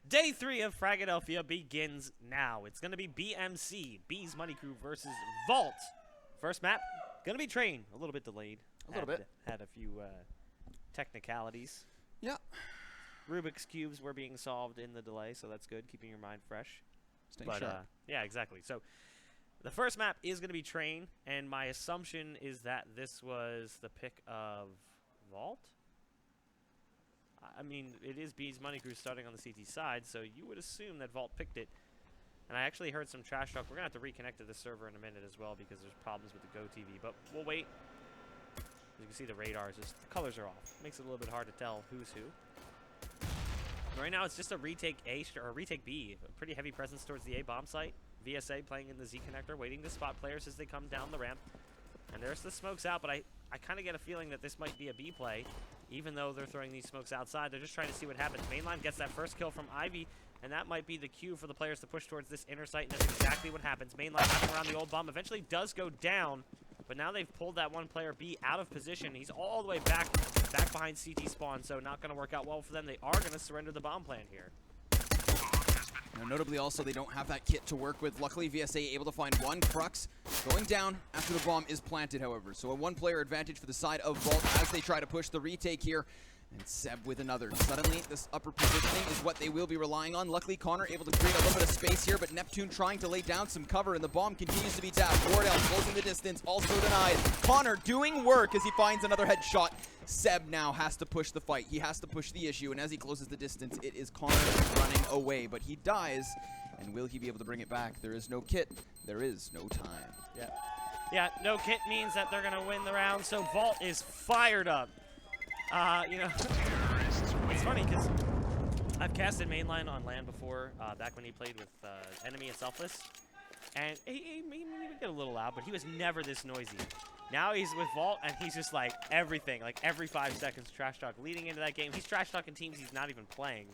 Day 3 of Fragadelphia begins now. It's going to be BMC, Bees Money Crew versus Vault. First map, going to be Train. A little bit delayed. Had a few technicalities. Yeah. Rubik's Cubes were being solved in the delay, so that's good, keeping your mind fresh. Staying sharp. Yeah, exactly. So the first map is going to be Train, and my assumption is that this was the pick of Vault. I mean, it is Bees Money Crew starting on the CT side, so you would assume that Vault picked it. And I actually heard some trash talk. We're going to have to reconnect to the server in a minute as well because there's problems with the Go TV, but we'll wait. As you can see, the radars, the colors are off. Makes it a little bit hard to tell who's who. Right now, it's just a retake A or a retake B. A pretty heavy presence towards the A bomb site. VSA playing in the Z connector, waiting to spot players as they come down the ramp. And there's the smokes out, but I kind of get a feeling that this might be a B play. Even though they're throwing these smokes outside, they're just trying to see what happens. Mainline gets that first kill from Ivy, and that might be the cue for the players to push towards this inner site, and that's exactly what happens. Mainline having around the old bomb eventually does go down, but now they've pulled that one player B out of position. He's all the way back behind CT spawn, so not going to work out well for them. They are going to surrender the bomb plan here. Now, notably also, they don't have that kit to work with. Luckily, VSA able to find one. Crux going down after the bomb is planted, however. So a one-player advantage for the side of Vault as they try to push the retake here. And Seb with another. Suddenly, this upper positioning is what they will be relying on. Luckily, Connor able to create a little bit of space here, but Neptune trying to lay down some cover, and the bomb continues to be tapped. Wardell closing the distance, also denied. Connor doing work as he finds another headshot. Seb now has to push the fight. He has to push the issue, and as he closes the distance, it is Connor running away. But he dies, and will he be able to bring it back? There is no kit. There is no time. Yeah, no kit means that they're going to win the round, so Vault is fired up. You know, it's funny because I've casted mainline on LAN before, back when he played with Enemy and Selfless, and he would get a little loud, but he was never this noisy. Now he's with Vault, and he's just like everything, like every 5 seconds trash talk. Leading into that game, he's trash talking teams he's not even playing.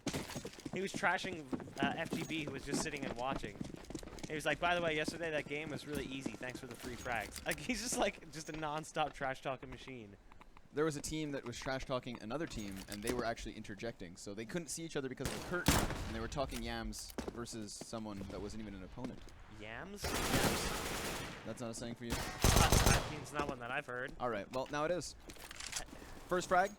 He was trashing FGB, who was just sitting and watching. He was like, by the way, yesterday that game was really easy. Thanks for the free frags. Like, he's just like a non-stop trash talking machine. There was a team that was trash-talking another team, and they were actually interjecting. So they couldn't see each other because of the curtain, and they were talking yams versus someone that wasn't even an opponent. Yams? That's not a saying for you? It's not one that I've heard. All right, well, now it is. First frag,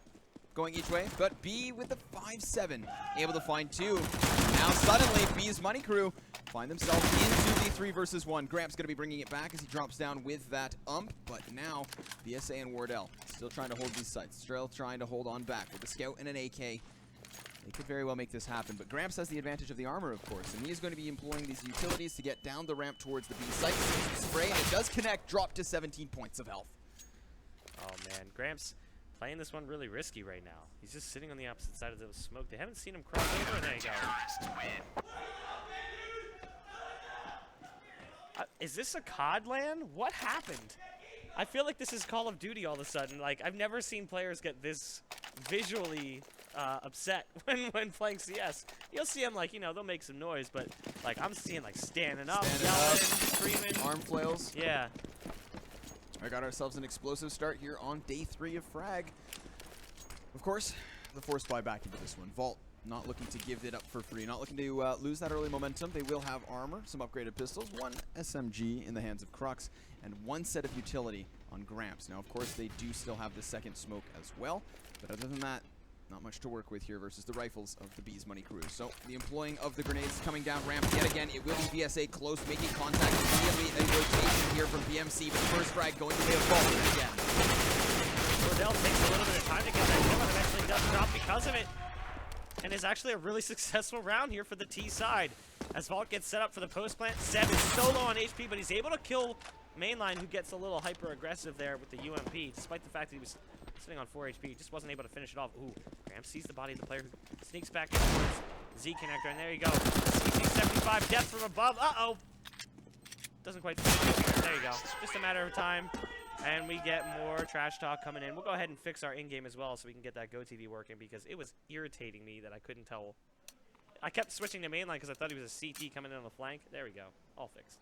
going each way, but B with the 5-7, able to find 2. Now suddenly, B's Money Crew find themselves into the 3 versus 1. Gramps going to be bringing it back as he drops down with that ump, but now BSA and Wardell still trying to hold these sites, still trying to hold on back with a scout and an AK. They could very well make this happen, but Gramps has the advantage of the armor, of course, and he is going to be employing these utilities to get down the ramp towards the B site. Spray, and it does connect, drop to 17 points of health. Oh man, Gramps playing this one really risky right now. He's just sitting on the opposite side of the smoke. They haven't seen him cross over. There you go. Is this a COD LAN? What happened? I feel like this is Call of Duty all of a sudden. Like, I've never seen players get this visually upset when playing CS. You'll see them, like, you know, they'll make some noise, but, like, I'm seeing, like, standing up, yelling, screaming. Arm flails. Yeah. I got ourselves an explosive start here on day 3 of Frag. Of course, the forced buy back into this one. Vault not looking to give it up for free, not looking to lose that early momentum. They will have armor, some upgraded pistols, 1 SMG in the hands of Crux, and 1 set of utility on Gramps. Now, of course, they do still have the second smoke as well, but other than that, not much to work with here versus the rifles of the Bees Money Crew. So the employing of the grenades coming down ramp yet again. It will be VSA close, making contact immediately. A rotation here from BMC, but first frag going to way of Vault again. Wardell takes a little bit of time to get that kill and eventually does drop because of it. And it's actually a really successful round here for the T side. As Vault gets set up for the post plant, Seb is so low on HP, but he's able to kill Mainline, who gets a little hyper-aggressive there with the UMP, despite the fact that he was sitting on 4 HP. He just wasn't able to finish it off. Ooh, Gramps sees the body of the player who sneaks back in towards Z connector, and there you go. CC75 death from above. Uh-oh. Doesn't quite finish. There you go. Just a matter of time. And we get more trash talk coming in. We'll go ahead and fix our in-game as well so we can get that Go TV working because it was irritating me that I couldn't tell. I kept switching to mainline because I thought he was a CT coming in on the flank. There we go. All fixed.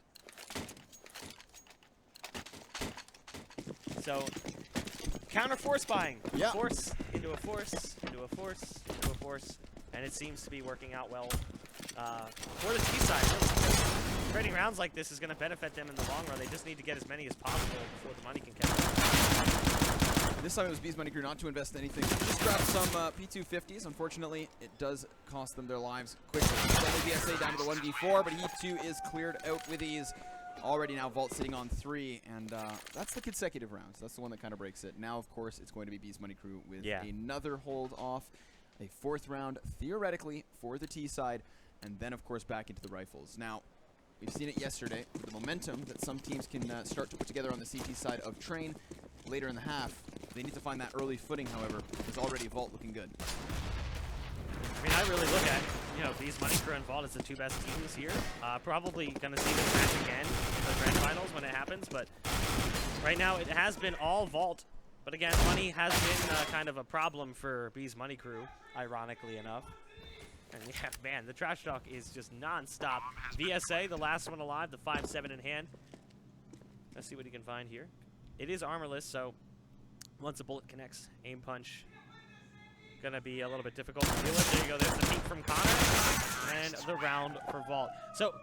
So, counter force buying. Yeah. Force into a force, into a force, into a force. And it seems to be working out well for the T side. Really, trading rounds like this is going to benefit them in the long run. They just need to get as many as possible before the money can catch up. This time it was Bees Money Crew not to invest anything. Just grab some P250s. Unfortunately, it does cost them their lives quickly. BSA down to the 1v4, but Heath 2 is cleared out with ease. Already now Vault sitting on 3, and that's the consecutive rounds. That's the one that kind of breaks it. Now, of course, it's going to be Bees Money Crew with another hold off. A 4th round, theoretically, for the T side, and then, of course, back into the rifles. Now, we've seen it yesterday, the momentum that some teams can start to put together on the CT side of Train later in the half. They need to find that early footing, however, because already Vault looking good. I mean, I really look at, Bees Money Crew and Vault as the 2 best teams here. Probably going to see this match again in the grand finals when it happens, but right now it has been all Vault. But again, money has been kind of a problem for Bees Money Crew, ironically enough. And yeah, man, the trash talk is just non-stop. VSA, the last one alive, the 5-7 in hand. Let's see what he can find here. It is armorless, so once a bullet connects, aim punch gonna be a little bit difficult to deal with. There you go, there's the peek from Connor, and the round for Vault. So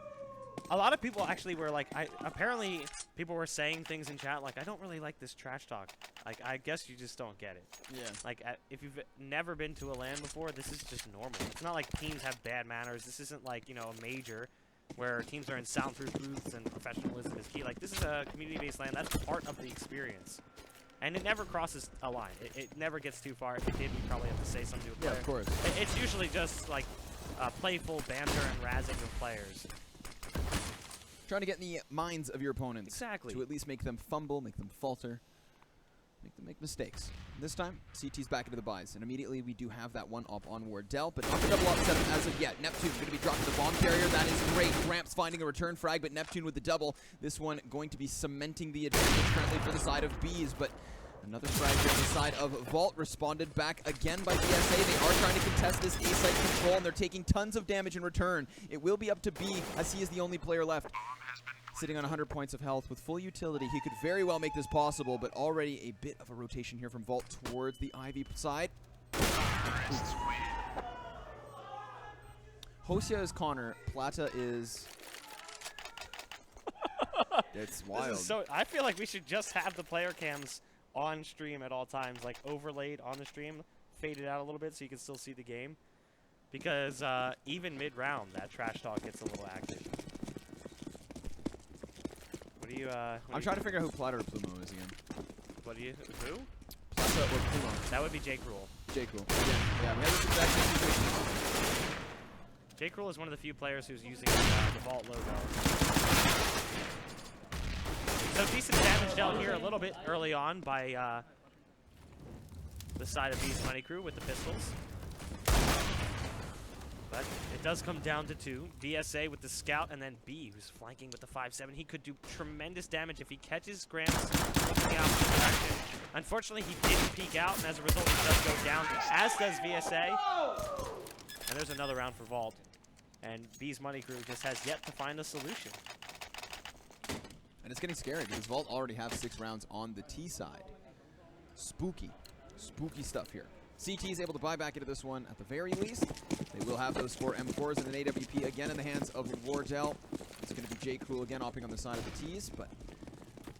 a lot of people actually were like, apparently people were saying things in chat like, I don't really like this trash talk. Like, I guess you just don't get it. Yeah. Like, if you've never been to a LAN before, this is just normal. It's not like teams have bad manners. This isn't like, a major where teams are in soundproof booths and professionalism is key. Like, this is a community-based LAN. That's part of the experience. And it never crosses a line. It never gets too far. If it did, we probably have to say something to a player. Yeah, of course. It's usually just like playful banter and razzing of players. Trying to get in the minds of your opponents. Exactly. To at least make them fumble, make them falter, make them make mistakes. This time, CT's back into the buys, and immediately we do have that one up on Wardell, but not the double up setup as of yet. Neptune going to be dropping the bomb carrier. That is great. Gramps finding a return frag, but Neptune with the double. This one going to be cementing the advantage currently for the side of Bees, but another frag on the side of Vault, responded back again by BSA. They are trying to contest this A-site control, and they're taking tons of damage in return. It will be up to B, as he is the only player left. Sitting on 100 points of health with full utility, he could very well make this possible, but already a bit of a rotation here from Vault towards the Ivy side. Hosia is Connor, Plata is... It's wild. This is I feel like we should just have the player cams on stream at all times, like overlaid on the stream, faded out a little bit so you can still see the game. Because even mid-round, that trash talk gets a little active. What do you, I'm trying to figure out who Plata or Plumo is again. What do you, who? Plata or Plumo. That would be Jake Rule. Jake Rule. Yeah, we have this exact same situation. Jake Rule is one of the few players who's using the Vault logo. So decent damage dealt here a little bit early on by the side of Bees Money Crew with the pistols. But it does come down to 2. VSA with the scout, and then B, who's flanking with the 5-7. He could do tremendous damage if he catches Gramps looking the opposite direction. Unfortunately, he didn't peek out, and as a result, he does go down, as does VSA. And there's another round for Vault. And Bees Money Crew just has yet to find a solution. And it's getting scary because Vault already have 6 rounds on the T side. Spooky. Spooky stuff here. CT is able to buy back into this one at the very least. They will have those 4 M4s and an AWP again in the hands of Wardell. It's going to be Jay Cruel again hopping on the side of the T's, but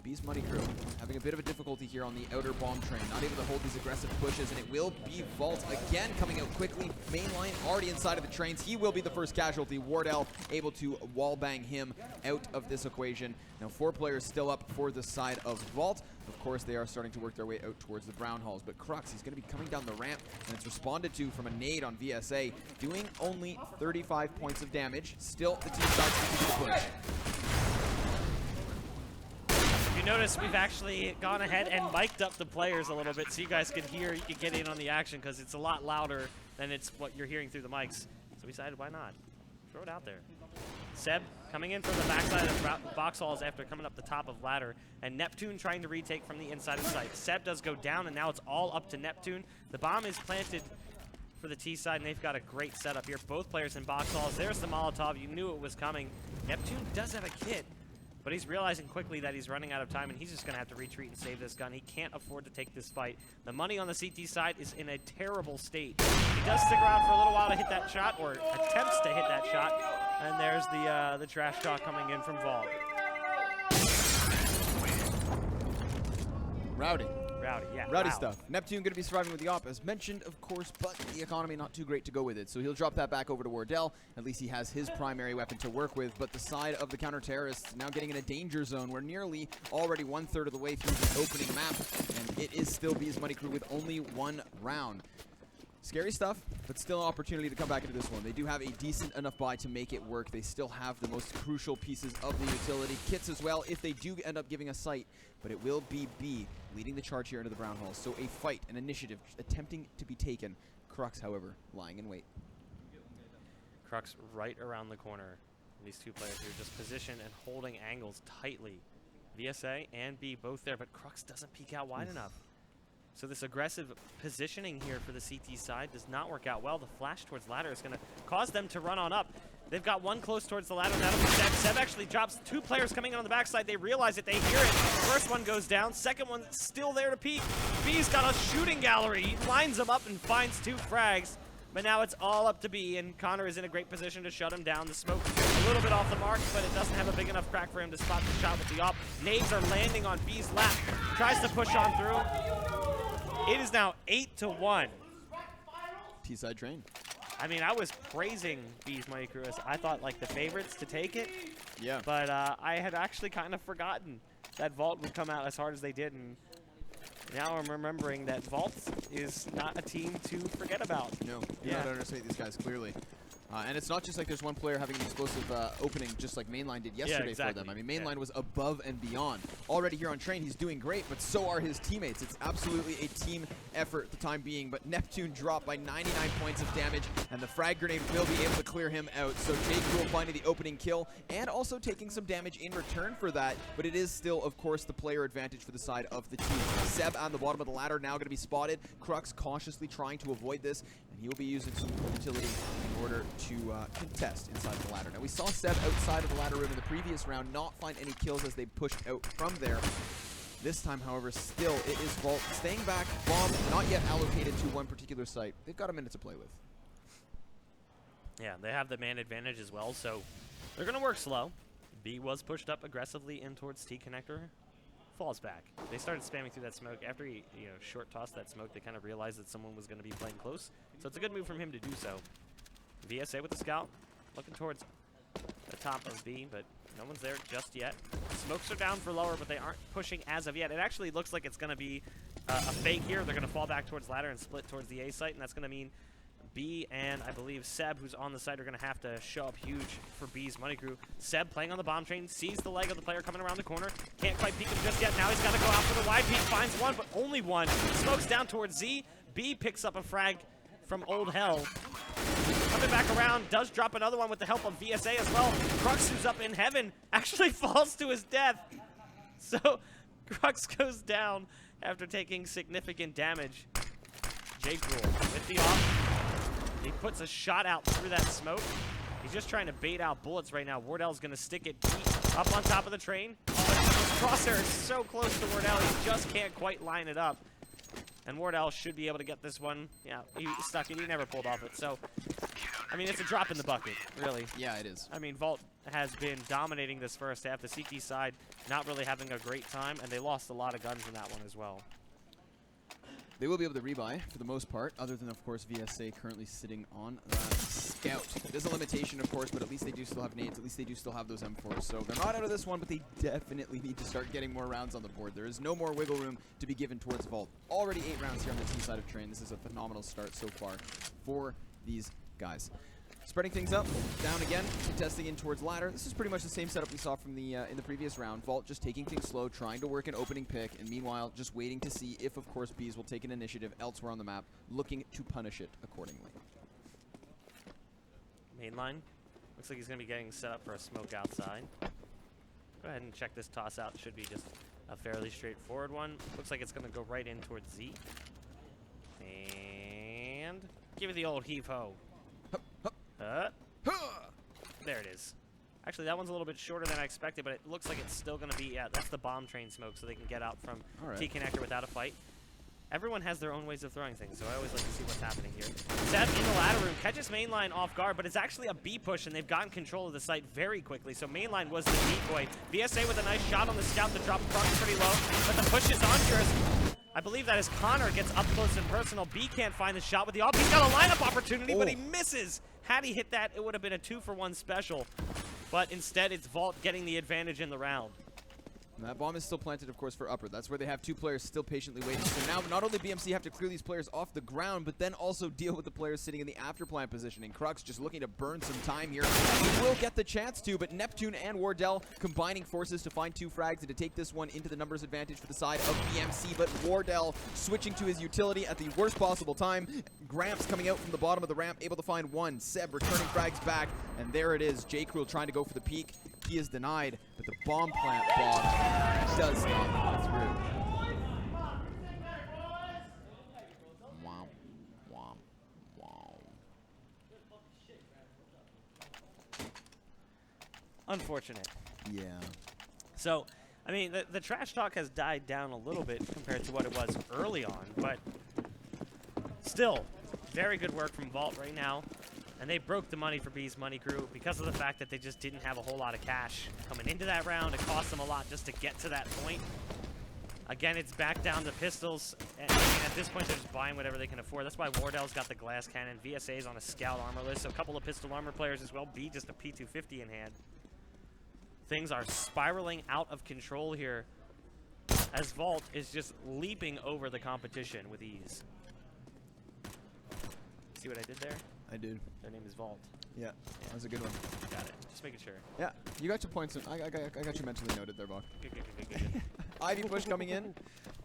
Bees Money Crew having a bit of a difficulty here on the outer bomb train. Not able to hold these aggressive pushes, and it will be Vault again coming out quickly. Main line already inside of the trains. He will be the first casualty. Wardell able to wall bang him out of this equation. Now 4 players still up for the side of Vault. Of course, they are starting to work their way out towards the brown halls, but Crux, he's going to be coming down the ramp, and it's responded to from a nade on VSA, doing only 35 points of damage. Still, the team starts to push. You notice we've actually gone ahead and mic'd up the players a little bit so you guys can hear, you can get in on the action because it's a lot louder than it's what you're hearing through the mics. So we decided, why not? Throw it out there. Seb coming in from the backside of box halls after coming up the top of ladder, and Neptune trying to retake from the inside of site. Seb does go down, and now it's all up to Neptune. The bomb is planted for the T side, and they've got a great setup here. Both players in box halls. There's the Molotov. You knew it was coming. Neptune does have a kit, but he's realizing quickly that he's running out of time, and he's just going to have to retreat and save this gun. He can't afford to take this fight. The money on the CT side is in a terrible state. He does stick around for a little while to hit that shot, or attempts to they hit that shot. And there's the trash talk coming in from Vault. Rowdy. Rowdy, yeah. Rowdy wow. stuff. Neptune going to be surviving with the op, as mentioned, of course, but the economy not too great to go with it. So he'll drop that back over to Wardell. At least he has his primary weapon to work with. But the side of the counter-terrorists now getting in a danger zone. We're nearly already 1/3 of the way through the opening map. And it is still Bees Money Crew with only 1 round. Scary stuff, but still an opportunity to come back into this one. They do have a decent enough buy to make it work. They still have the most crucial pieces of the utility kits as well if they do end up giving a sight. But it will be B leading the charge here into the Brown Hall. So a fight, an initiative attempting to be taken. Crux, however, lying in wait. Crux right around the corner. These two players here just positioned and holding angles tightly. VSA and B both there, but Crux doesn't peek out wide enough. So this aggressive positioning here for the CT side does not work out well. The flash towards ladder is going to cause them to run on up. They've got one close towards the ladder. That'll be Seb. Seb actually drops 2 players coming in on the backside. They realize it. They hear it. First one goes down. Second one still there to peek. B's got a shooting gallery. He lines them up and finds 2 frags. But now it's all up to B, and Connor is in a great position to shut him down. The smoke is a little bit off the mark, but it doesn't have a big enough crack for him to spot the shot with the op. Nades are landing on B's lap. Tries to push on through. It is now 8-1. T-side train. I mean, I was praising B's Money Crew as I thought like the favorites to take it. Yeah. But I had actually kind of forgotten that Vault would come out as hard as they did, and now I'm remembering that Vault is not a team to forget about. No, you don't underestimate these guys, clearly. And it's not just like there's one player having an explosive opening just like Mainline did yesterday for them. I mean, Mainline was above and beyond. Already here on Train, he's doing great, but so are his teammates. It's absolutely a team effort at the time being, but Neptune dropped by 99 points of damage, and the frag grenade will be able to clear him out. So Jake will finding the opening kill, and also taking some damage in return for that, but it is still, of course, the player advantage for the side of the team. Seb on the bottom of the ladder now going to be spotted. Crux cautiously trying to avoid this, and he will be using some utility in order to contest inside of the ladder. Now we saw Seb outside of the ladder room in the previous round not find any kills as they pushed out from there. This time, however, still it is Vault staying back. Bomb not yet allocated to one particular site. They've got a minute to play with. Yeah, they have the man advantage as well, so they're going to work slow. B was pushed up aggressively in towards T connector. Falls back. They started spamming through that smoke. After he short tossed that smoke, they kind of realized that someone was going to be playing close. So it's a good move from him to do so. VSA with the scout, looking towards the top of B, but no one's there just yet. Smokes are down for lower, but they aren't pushing as of yet. It actually looks like it's going to be a fake here. They're going to fall back towards ladder and split towards the A site, and that's going to mean B and I believe Seb, who's on the site, are going to have to show up huge for B's Money Crew. Seb playing on the bomb train, sees the leg of the player coming around the corner. Can't quite peek him just yet. Now he's got to go out for the wide peek. Finds one, but only one. Smokes down towards Z. B picks up a frag from Old Hell. Coming back around, does drop another one with the help of VSA as well. Crux, who's up in heaven, actually falls to his death. So Crux goes down after taking significant damage. Jake Rule with the off. He puts a shot out through that smoke. He's just trying to bait out bullets right now. Wardell's going to stick it deep up on top of the train. Oh, Crosshair is so close to Wardell, he just can't quite line it up. And Wardell should be able to get this one. Yeah, he stuck it. He never pulled off it. So, I mean, it's a drop in the bucket, really. Yeah, it is. I mean, Vault has been dominating this first half. The CT side not really having a great time, and they lost a lot of guns in that one as well. They will be able to rebuy for the most part, other than, of course, VSA currently sitting on Scout. There's a limitation, of course, but at least they do still have nades. At least they do still have those M4s. So they're not out of this one, but they definitely need to start getting more rounds on the board. There is no more wiggle room to be given towards Vault. Already 8 rounds here on the T side of Train. This is a phenomenal start so far for these guys. Spreading things up, down again, contesting in towards ladder. This is pretty much the same setup we saw from the in the previous round. Vault just taking things slow, trying to work an opening pick, and meanwhile just waiting to see if, of course, Bees will take an initiative elsewhere on the map, looking to punish it accordingly. Mainline. Looks like he's going to be getting set up for a smoke outside. Go ahead and check this toss out. Should be just a fairly straightforward one. Looks like it's going to go right in towards Z. And give it the old heave-ho. There it is. Actually, that one's a little bit shorter than I expected, but it looks like it's still going to be, yeah, that's the bomb train smoke, so they can get out from T-connector without a fight. everyone has their own ways of throwing things, so I always like to see what's happening here. Seb in the ladder room catches mainline off guard, but it's actually a B push, and they've gotten control of the site very quickly. So mainline was the decoy. VSA with a nice shot on the scout to drop Crux pretty low, but the push is on Jurist. I believe that as Connor gets up close and personal, B can't find the shot with the AWP. He's got a lineup opportunity, but he misses. Had he hit that, it would have been a 2-for-1 special. But instead, it's Vault getting the advantage in the round. And that bomb is still planted, of course, for upper. That's where they have 2 players still patiently waiting. So now, not only BMC have to clear these players off the ground, but then also deal with the players sitting in the after plant positioning. Crux just looking to burn some time here. He will get the chance to, but Neptune and Wardell combining forces to find 2 frags and to take this one into the numbers advantage for the side of BMC. But Wardell switching to his utility at the worst possible time. Gramps coming out from the bottom of the ramp, able to find 1. Seb returning frags back, and there it is. J. Cruel trying to go for the peak. He is denied, but the bomb plant bomb does not go through. Wow. Wow. Wow. Unfortunate. Yeah. So, I mean, the trash talk has died down a little bit compared to what it was early on, but still, very good work from Vault right now. And they broke the money for B's Money Crew because of the fact that they just didn't have a whole lot of cash coming into that round. It cost them a lot just to get to that point. Again, it's back down to pistols. And, I mean, at this point, they're just buying whatever they can afford. That's why Wardell's got the glass cannon. VSA's on a scout armor list. So a couple of pistol armor players as well. B just a P250 in hand. Things are spiraling out of control here as Vault is just leaping over the competition with ease. See what I did there? I did. Their name is Vault. Yeah, that was a good one. Got it. Just making sure. Yeah, you got your points. I got you mentally noted there, Bach. Good. Ivy push coming in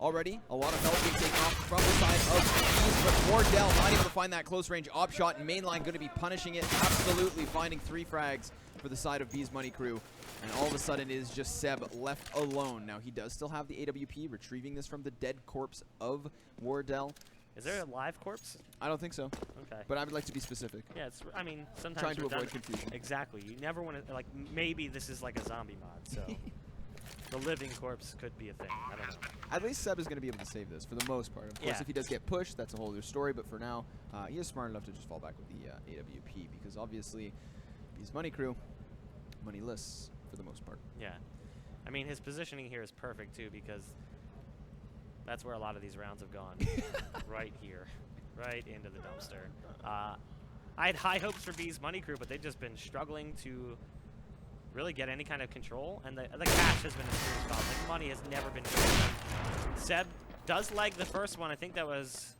already. A lot of help being taken off from the side of East, but Wardell not able to find that close range op shot, and mainline going to be punishing it. Absolutely finding 3 frags for the side of B's Money Crew. And all of a sudden it is just Seb left alone. Now he does still have the AWP, retrieving this from the dead corpse of Wardell. Is there a live corpse? I don't think so. Okay. But I would like to be specific. Yeah, it's. I mean, sometimes Trying to avoid redundant. confusion. Exactly. You never want to like. Maybe this is like a zombie mod, so the living corpse could be a thing. I don't know. At least Seb is going to be able to save this for the most part. Of course, if he does get pushed, that's a whole other story. But for now, he is smart enough to just fall back with the AWP because obviously he's Money Crew, moneyless for the most part. Yeah. I mean, his positioning here is perfect too because that's where a lot of these rounds have gone. Right here. Right into the dumpster. I had high hopes for B's Money Crew, but they've just been struggling to really get any kind of control, and the cash has been a serious problem. Like, money has never been good. Seb does leg the first one. I think that was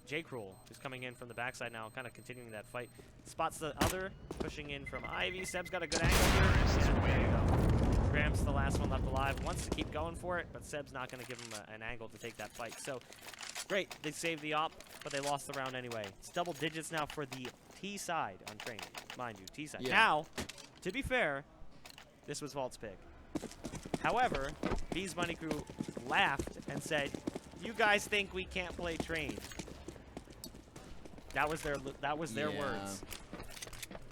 J. Cruel, who's coming in from the backside now, kind of continuing that fight. Spots the other, pushing in from Ivy. Seb's got a good angle here. And there you go. Gramps, the last one left alive, wants to keep going for it, but Seb's not going to give him an angle to take that fight. So, great. They saved the op, but they lost the round anyway. It's double digits now for the T side on training. Mind you, T side. Yeah. Now, to be fair, this was Vault's pick. However, B's Money Crew laughed and said, "You guys think we can't play train?" That was their words.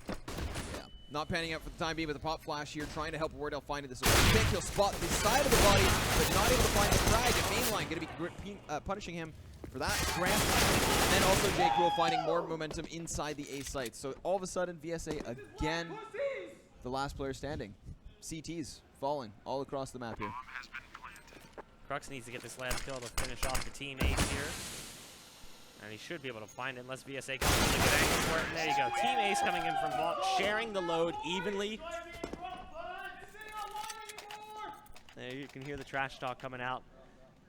Yeah. Not panning out for the time being with a pop flash here, trying to help Wardell find this. I think he'll spot the side of the body, but not able to find the frag. And mainline going to be punishing him for that. Grant, and then also J. Cruel finding more momentum inside the A site. So all of a sudden, VSA again, the last player standing. CTs falling all across the map here. Crux needs to get this last kill to finish off the team ace here. And he should be able to find it unless VSA comes with a good angle for it. And there you go. Team ace coming in from Vault, sharing the load evenly. There you can hear the trash talk coming out.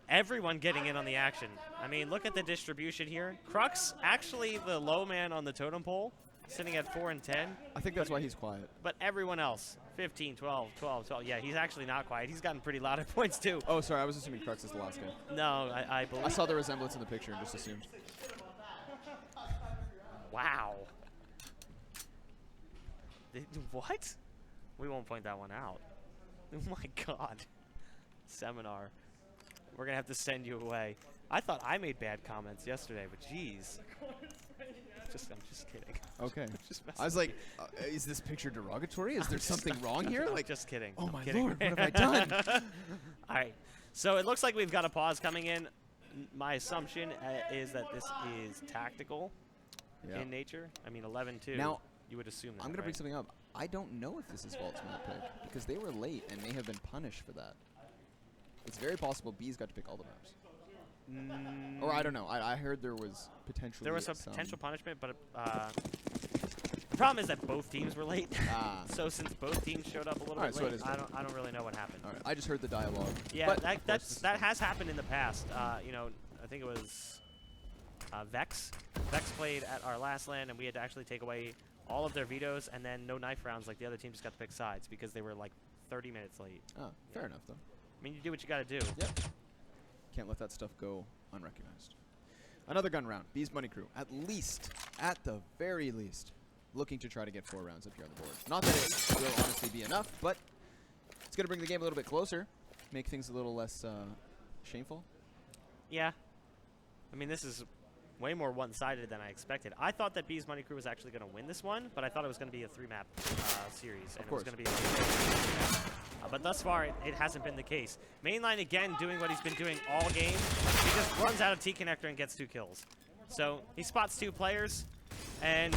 Everyone getting in on the action. I mean, look at the distribution here. Crux, actually the low man on the totem pole, sitting at 4 and 10. I think that's why he's quiet. But everyone else, 15, 12, 12, 12. Yeah, he's actually not quiet. He's gotten pretty loud at points too. Oh, sorry, I was assuming Crux is the last guy. No, I believe. I saw the resemblance in the picture and just assumed. Wow. What? We won't point that one out. Oh my god. Seminar. We're going to have to send you away. I thought I made bad comments yesterday, but geez. I'm just kidding. Okay. Just I was like, is this picture derogatory? Is there something wrong here? I'm Like, just kidding. oh I'm my kidding. lord, what have I done? All right. So it looks like we've got a pause coming in. my assumption is that this is tactical Yeah. in nature. I mean, 11-2. Now, you would assume that. I'm going to right? bring something up. I don't know if this is Vault's map pick because they were late and may have been punished for that. It's very possible B's got to pick all the maps. Or I don't know. I heard there was potentially There was some potential punishment, but the problem is that both teams were late. So since both teams showed up a little bit so it late, is I don't really know what happened. All right, I just heard the dialogue. Yeah, but that has happened in the past. You know, I think it was Vex. Vex played at our last LAN, and we had to actually take away all of their vetoes, and then no knife rounds. Like the other team just got to pick sides because they were like 30 minutes late. Oh, fair enough though. I mean, you do what you got to do. Yep. Can't let that stuff go unrecognized. Another gun round. B's Money Crew, at the very least, looking to try to get 4 rounds up here on the board. Not that it will honestly be enough, but it's going to bring the game a little bit closer, make things a little less shameful. Yeah. I mean, this is way more one-sided than I expected. I thought that B's Money Crew was actually going to win this one, but I thought it was going to be a 3-map series, and it was going to be but thus far, it hasn't been the case. Mainline, again, doing what he's been doing all game. He just runs out of T-connector and gets 2 kills. So he spots 2 players, and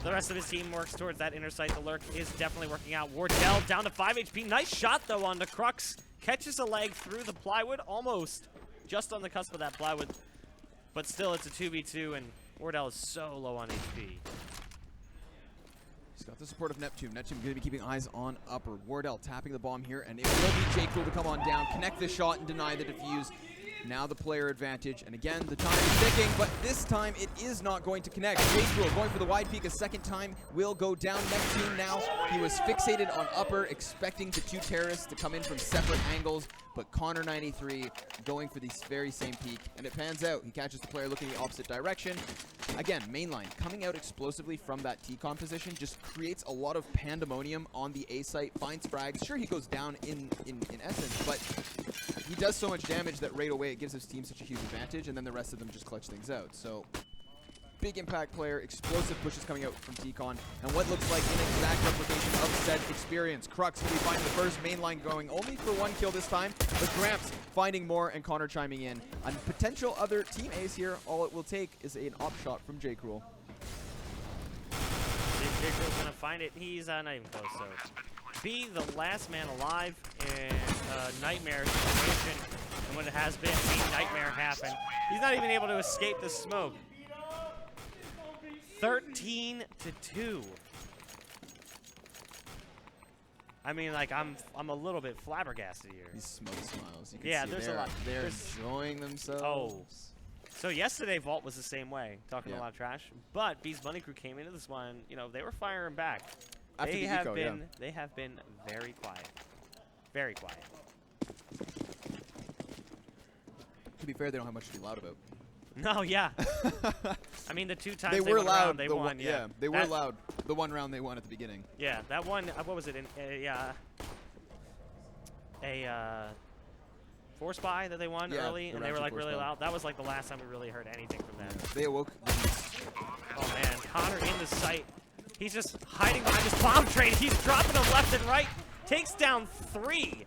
the rest of his team works towards that inner sight. The lurk is definitely working out. Wardell down to 5 HP. Nice shot, though, on the Crux. Catches a leg through the plywood, almost just on the cusp of that plywood. But still, it's a 2v2, and Wardell is so low on HP. He's got the support of Neptune. Neptune going to be keeping eyes on upper. Wardell tapping the bomb here, and it will be J. Cool to come on down, connect the shot, and deny the defuse. Now the player advantage, and again, the time is ticking, but this time it is not going to connect. J. Cool going for the wide peak a second time, will go down. Neptune now, he was fixated on upper, expecting the 2 terrorists to come in from separate angles, but Connor93 going for the very same peak, and it pans out. He catches the player looking the opposite direction. Again, mainline coming out explosively from that T-con position just creates a lot of pandemonium on the A site, finds frags. Sure, he goes down in essence, but he does so much damage that right away it gives his team such a huge advantage, and then the rest of them just clutch things out. So, big impact player, explosive pushes coming out from T-con, and what looks like an exact replication of said experience. Crux will be finding the first mainline going only for 1 kill this time, but Gramps finding more and Connor chiming in. A potential other team ace here, all it will take is an op shot from J. Cruel. J. Cruel's going to find it. He's not even close, so. Be the last man alive in a nightmare situation, and what it has been a nightmare happen. He's not even able to escape the smoke. 13-2. I mean, like, I'm a little bit flabbergasted here. These smoke smiles. You can Yeah, see there's a lot. They're enjoying themselves. Oh. So yesterday, Vault was the same way, talking a lot of trash. But B's Money Crew came into this one, you know, they were firing back. After They the have eco, been very quiet. Very quiet. To be fair, they don't have much to be loud about. No, yeah. I mean, the 2 times They they were went loud. around, they won. Yeah, they were loud. The 1 round they won at the beginning. Yeah, that one. What was it? Force buy that they won early, and they were like really loud. That was like the last time we really heard anything from them. Yeah. They awoke. Oh man, Connor in the sight. He's just hiding behind his bomb train. He's dropping them left and right. Takes down 3.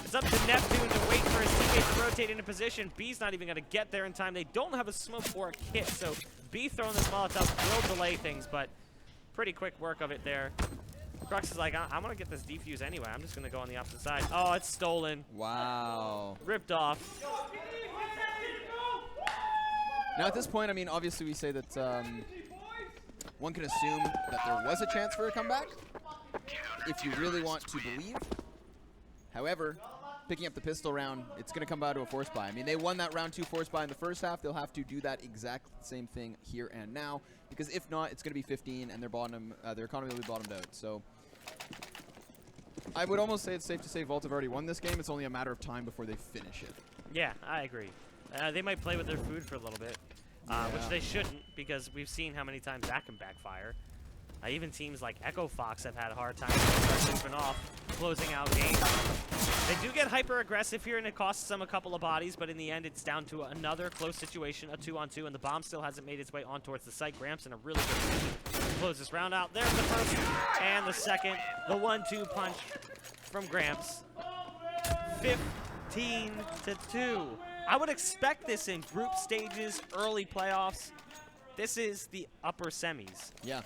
It's up to Neptune to wait for his teammates to rotate into position. B's not even going to get there in time. They don't have a smoke or a kit, so B throwing this Molotov will delay things, but pretty quick work of it there. Crux is like, I'm going to get this defuse anyway. I'm just going to go on the opposite side. Oh, it's stolen. Wow. Ripped off. Now at this point, I mean, obviously we say that one can assume that there was a chance for a comeback, if you really want to believe. However, picking up the pistol round, it's going to come down to a force buy. I mean, they won that round 2 force buy in the first half. They'll have to do that exact same thing here and now, because if not, it's going to be 15, and their economy will be bottomed out. So I would almost say it's safe to say Vault have already won this game. It's only a matter of time before they finish it. Yeah, I agree. They might play with their food for a little bit, which they shouldn't, because we've seen how many times that can backfire. Even teams like Echo Fox have had a hard time sleeping off, closing out games. They do get hyper-aggressive here, and it costs them a couple of bodies, but in the end, it's down to another close situation, a 2-on-2, and the bomb still hasn't made its way on towards the site. Gramps in a really good position to close this round out. There's the first and the second. The 1-2 punch from Gramps. 15-2. I would expect this in group stages, early playoffs. This is the upper semis. Yeah.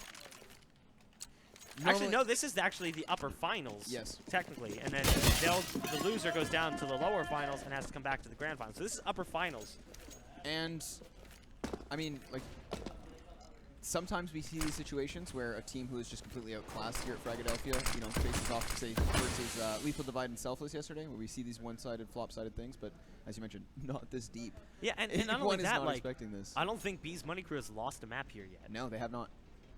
Actually, no, this is actually the upper finals. Yes. Technically. And then the loser goes down to the lower finals and has to come back to the grand finals. So this is upper finals. And, I mean, like, sometimes we see these situations where a team who is just completely outclassed here at Fragadelphia, you know, faces off, say, versus Lethal Divide and Selfless yesterday, where we see these one-sided, flop-sided things, but as you mentioned, not this deep. Yeah, and not only One is that, not like, expecting this. I don't think B's Money Crew has lost a map here yet. No, they have not.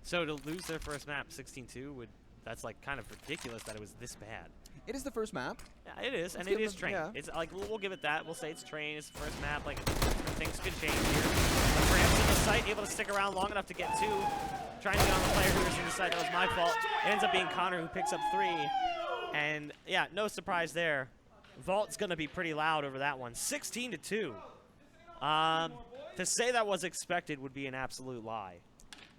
So to lose their first map, 16-2, that's like kind of ridiculous that it was this bad. It is the first map. Yeah, it is, and give it is them- train. yeah. It's like we'll give it that. We'll say it's train. It's the first map. Like things could change here. But Rams in the site, able to stick around long enough to get 2. Trying to get on the player who was in the site. That was my fault. It ends up being Connor who picks up 3. And yeah, no surprise there. Vault's gonna be pretty loud over that one. 16-2. To say that was expected would be an absolute lie.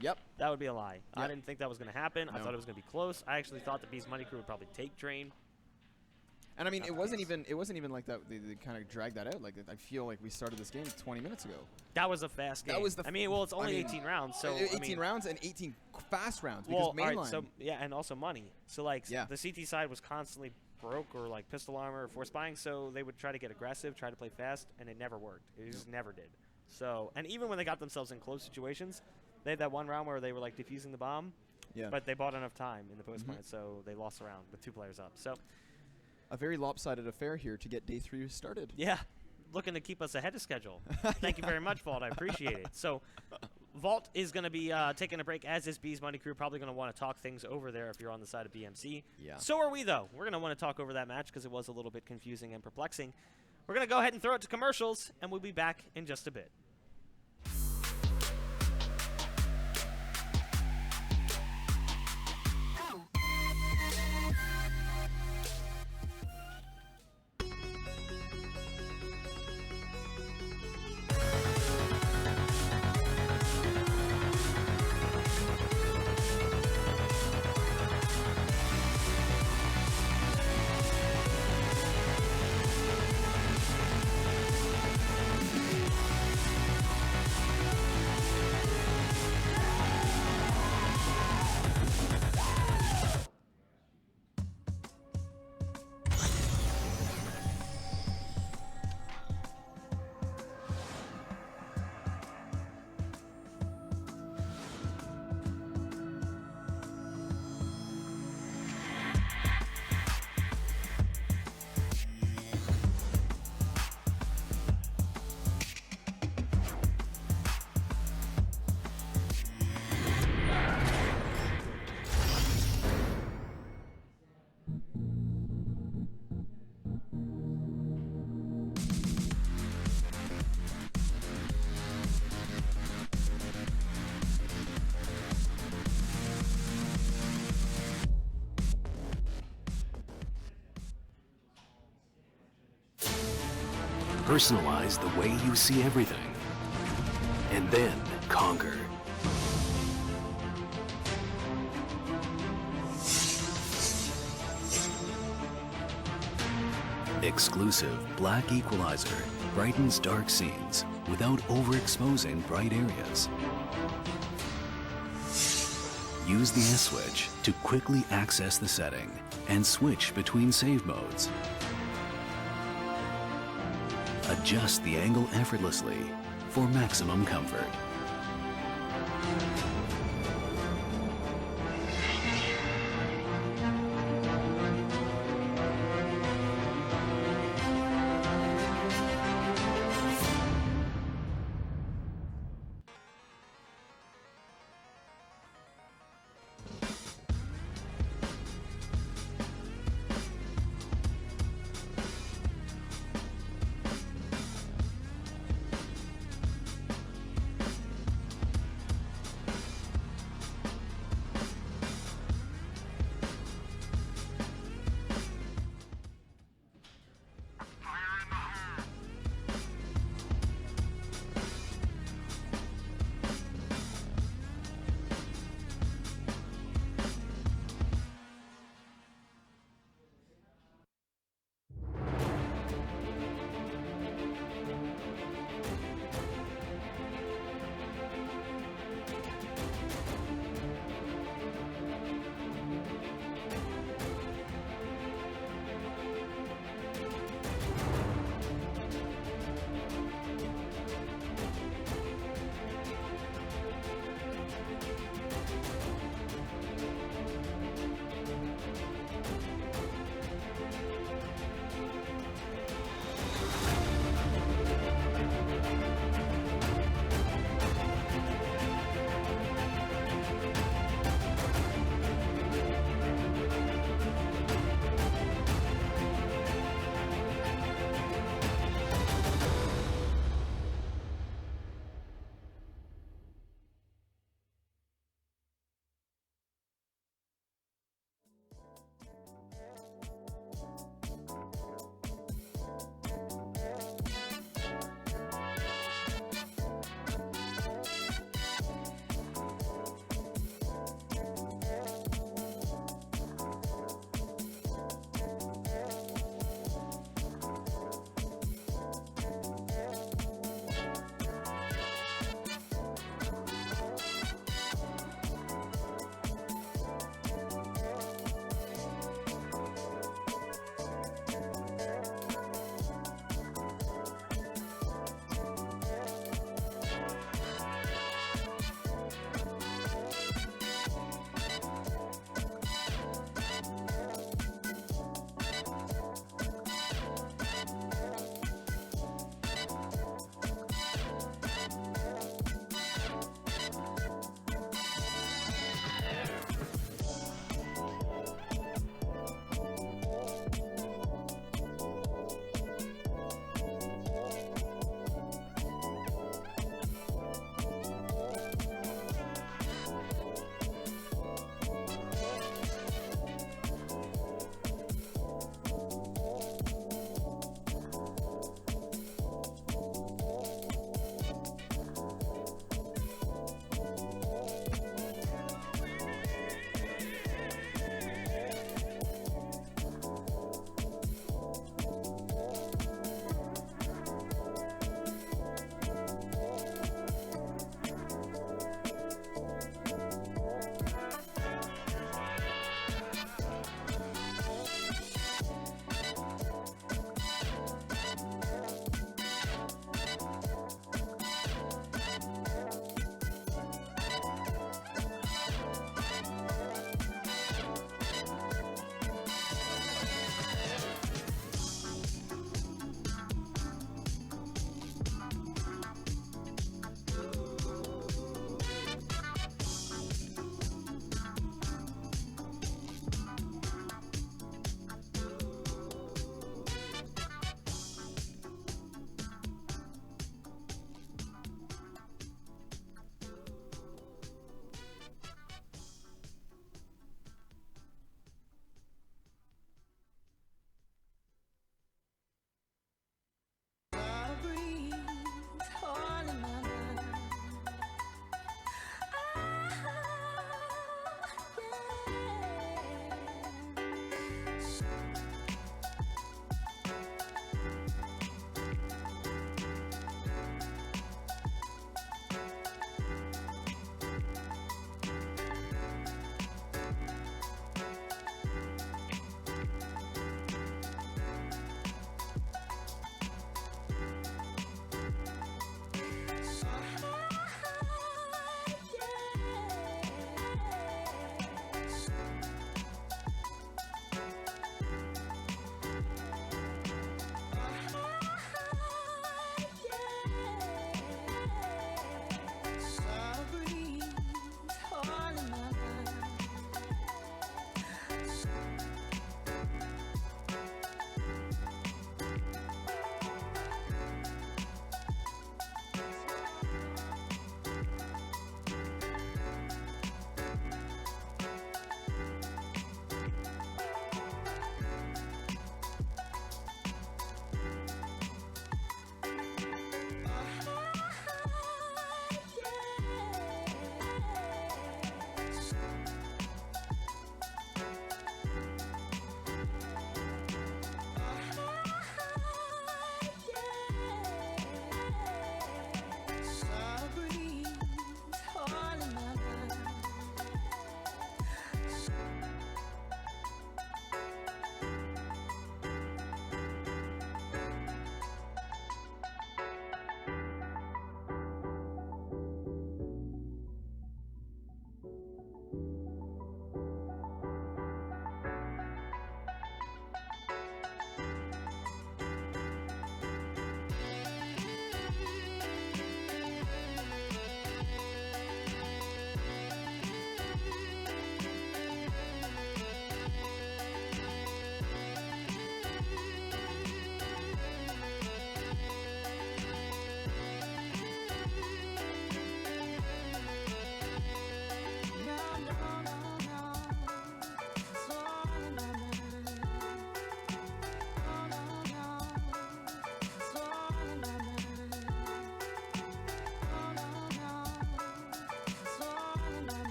Yep. That would be a lie. I Yep. didn't think that was going to happen. I No. thought it was going to be close. I actually thought the B's Money Crew would probably take train. And I mean, Not it the wasn't case. even like that. They kind of dragged that out. Like I feel like we started this game 20 minutes ago. That was a fast game. That was the. I mean, well, it's only I mean, 18 rounds, so 18 I mean, rounds and 18 fast rounds because well, all mainline. right, so yeah, and also money. So like, Yeah. the CT side was constantly broke or like pistol armor or force buying, so they would try to get aggressive, try to play fast, and it never worked. It just never did. So, and even when they got themselves in close situations, they had that one round where they were like defusing the bomb, yeah. but they bought enough time in the post point, so they lost the round with 2 players up. So. A very lopsided affair here to get day 3 started. Yeah, looking to keep us ahead of schedule. Thank you very much, Vault. I appreciate it. So, Vault is going to be taking a break, as is B's Money Crew. Probably going to want to talk things over there if you're on the side of BMC. Yeah. So are we, though. We're going to want to talk over that match because it was a little bit confusing and perplexing. We're going to go ahead and throw it to commercials, and we'll be back in just a bit. Personalize the way you see everything, and then conquer. Exclusive Black Equalizer brightens dark scenes without overexposing bright areas. Use the S-switch to quickly access the setting and switch between save modes. Adjust the angle effortlessly for maximum comfort.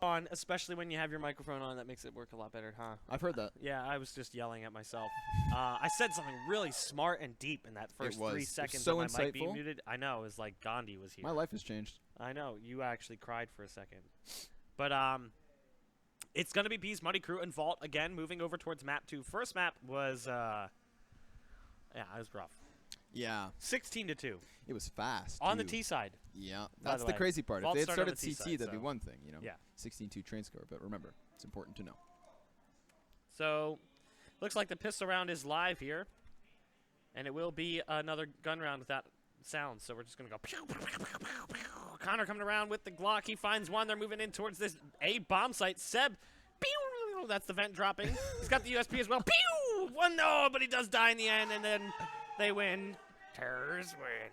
On, especially when you have your microphone on, that makes it work a lot better, huh? I've heard that. Yeah, I was just yelling at myself. I said something really smart and deep in that first 3 It was seconds so of my mic being insightful. muted. I know, it was like Gandhi was here. My life has changed. I know, you actually cried for a second. But it's going to be B's Muddy Crew and Vault again, moving over towards map 2. First map was, yeah, it was rough. Yeah. 16-2. It was fast. On the too. T side. Yeah. By That's the the way. crazy part. Vault If they had started on started the T CT, side, that'd be so- one thing, you know. Yeah. 16-2 train score, but remember, it's important to know. So, looks like the pistol round is live here. And it will be another gun round without sound. So we're just going to go pew, pew, pew, pew, pew, pew. Connor coming around with the Glock. He finds one. They're moving in towards this A bomb site. Seb, pew, that's the vent dropping. He's got the USP as well. Pew! One, no, but he does die in the end. And then they win. Terrors win.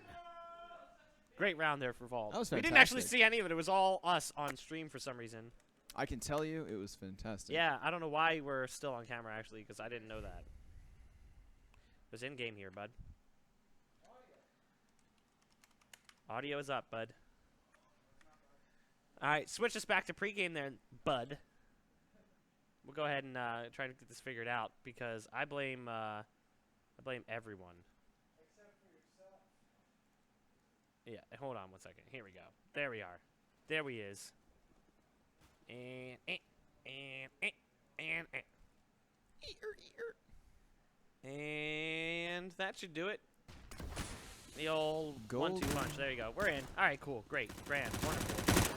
Great round there for Vault. That was We didn't actually fantastic. see any of it. It was all us on stream for some reason. I can tell you it was fantastic. Yeah, I don't know why we're still on camera, actually, because I didn't know that. It was in-game here, bud. Audio is up, bud. All right, switch us back to pregame there, bud. We'll go ahead and try to get this figured out, because I blame everyone. Yeah, hold on one second. Here we go. There we are. There he is. And that should do it. The old Gold. 1-2 punch. There you go. We're in. All right, cool. Great. Grand. Wonderful.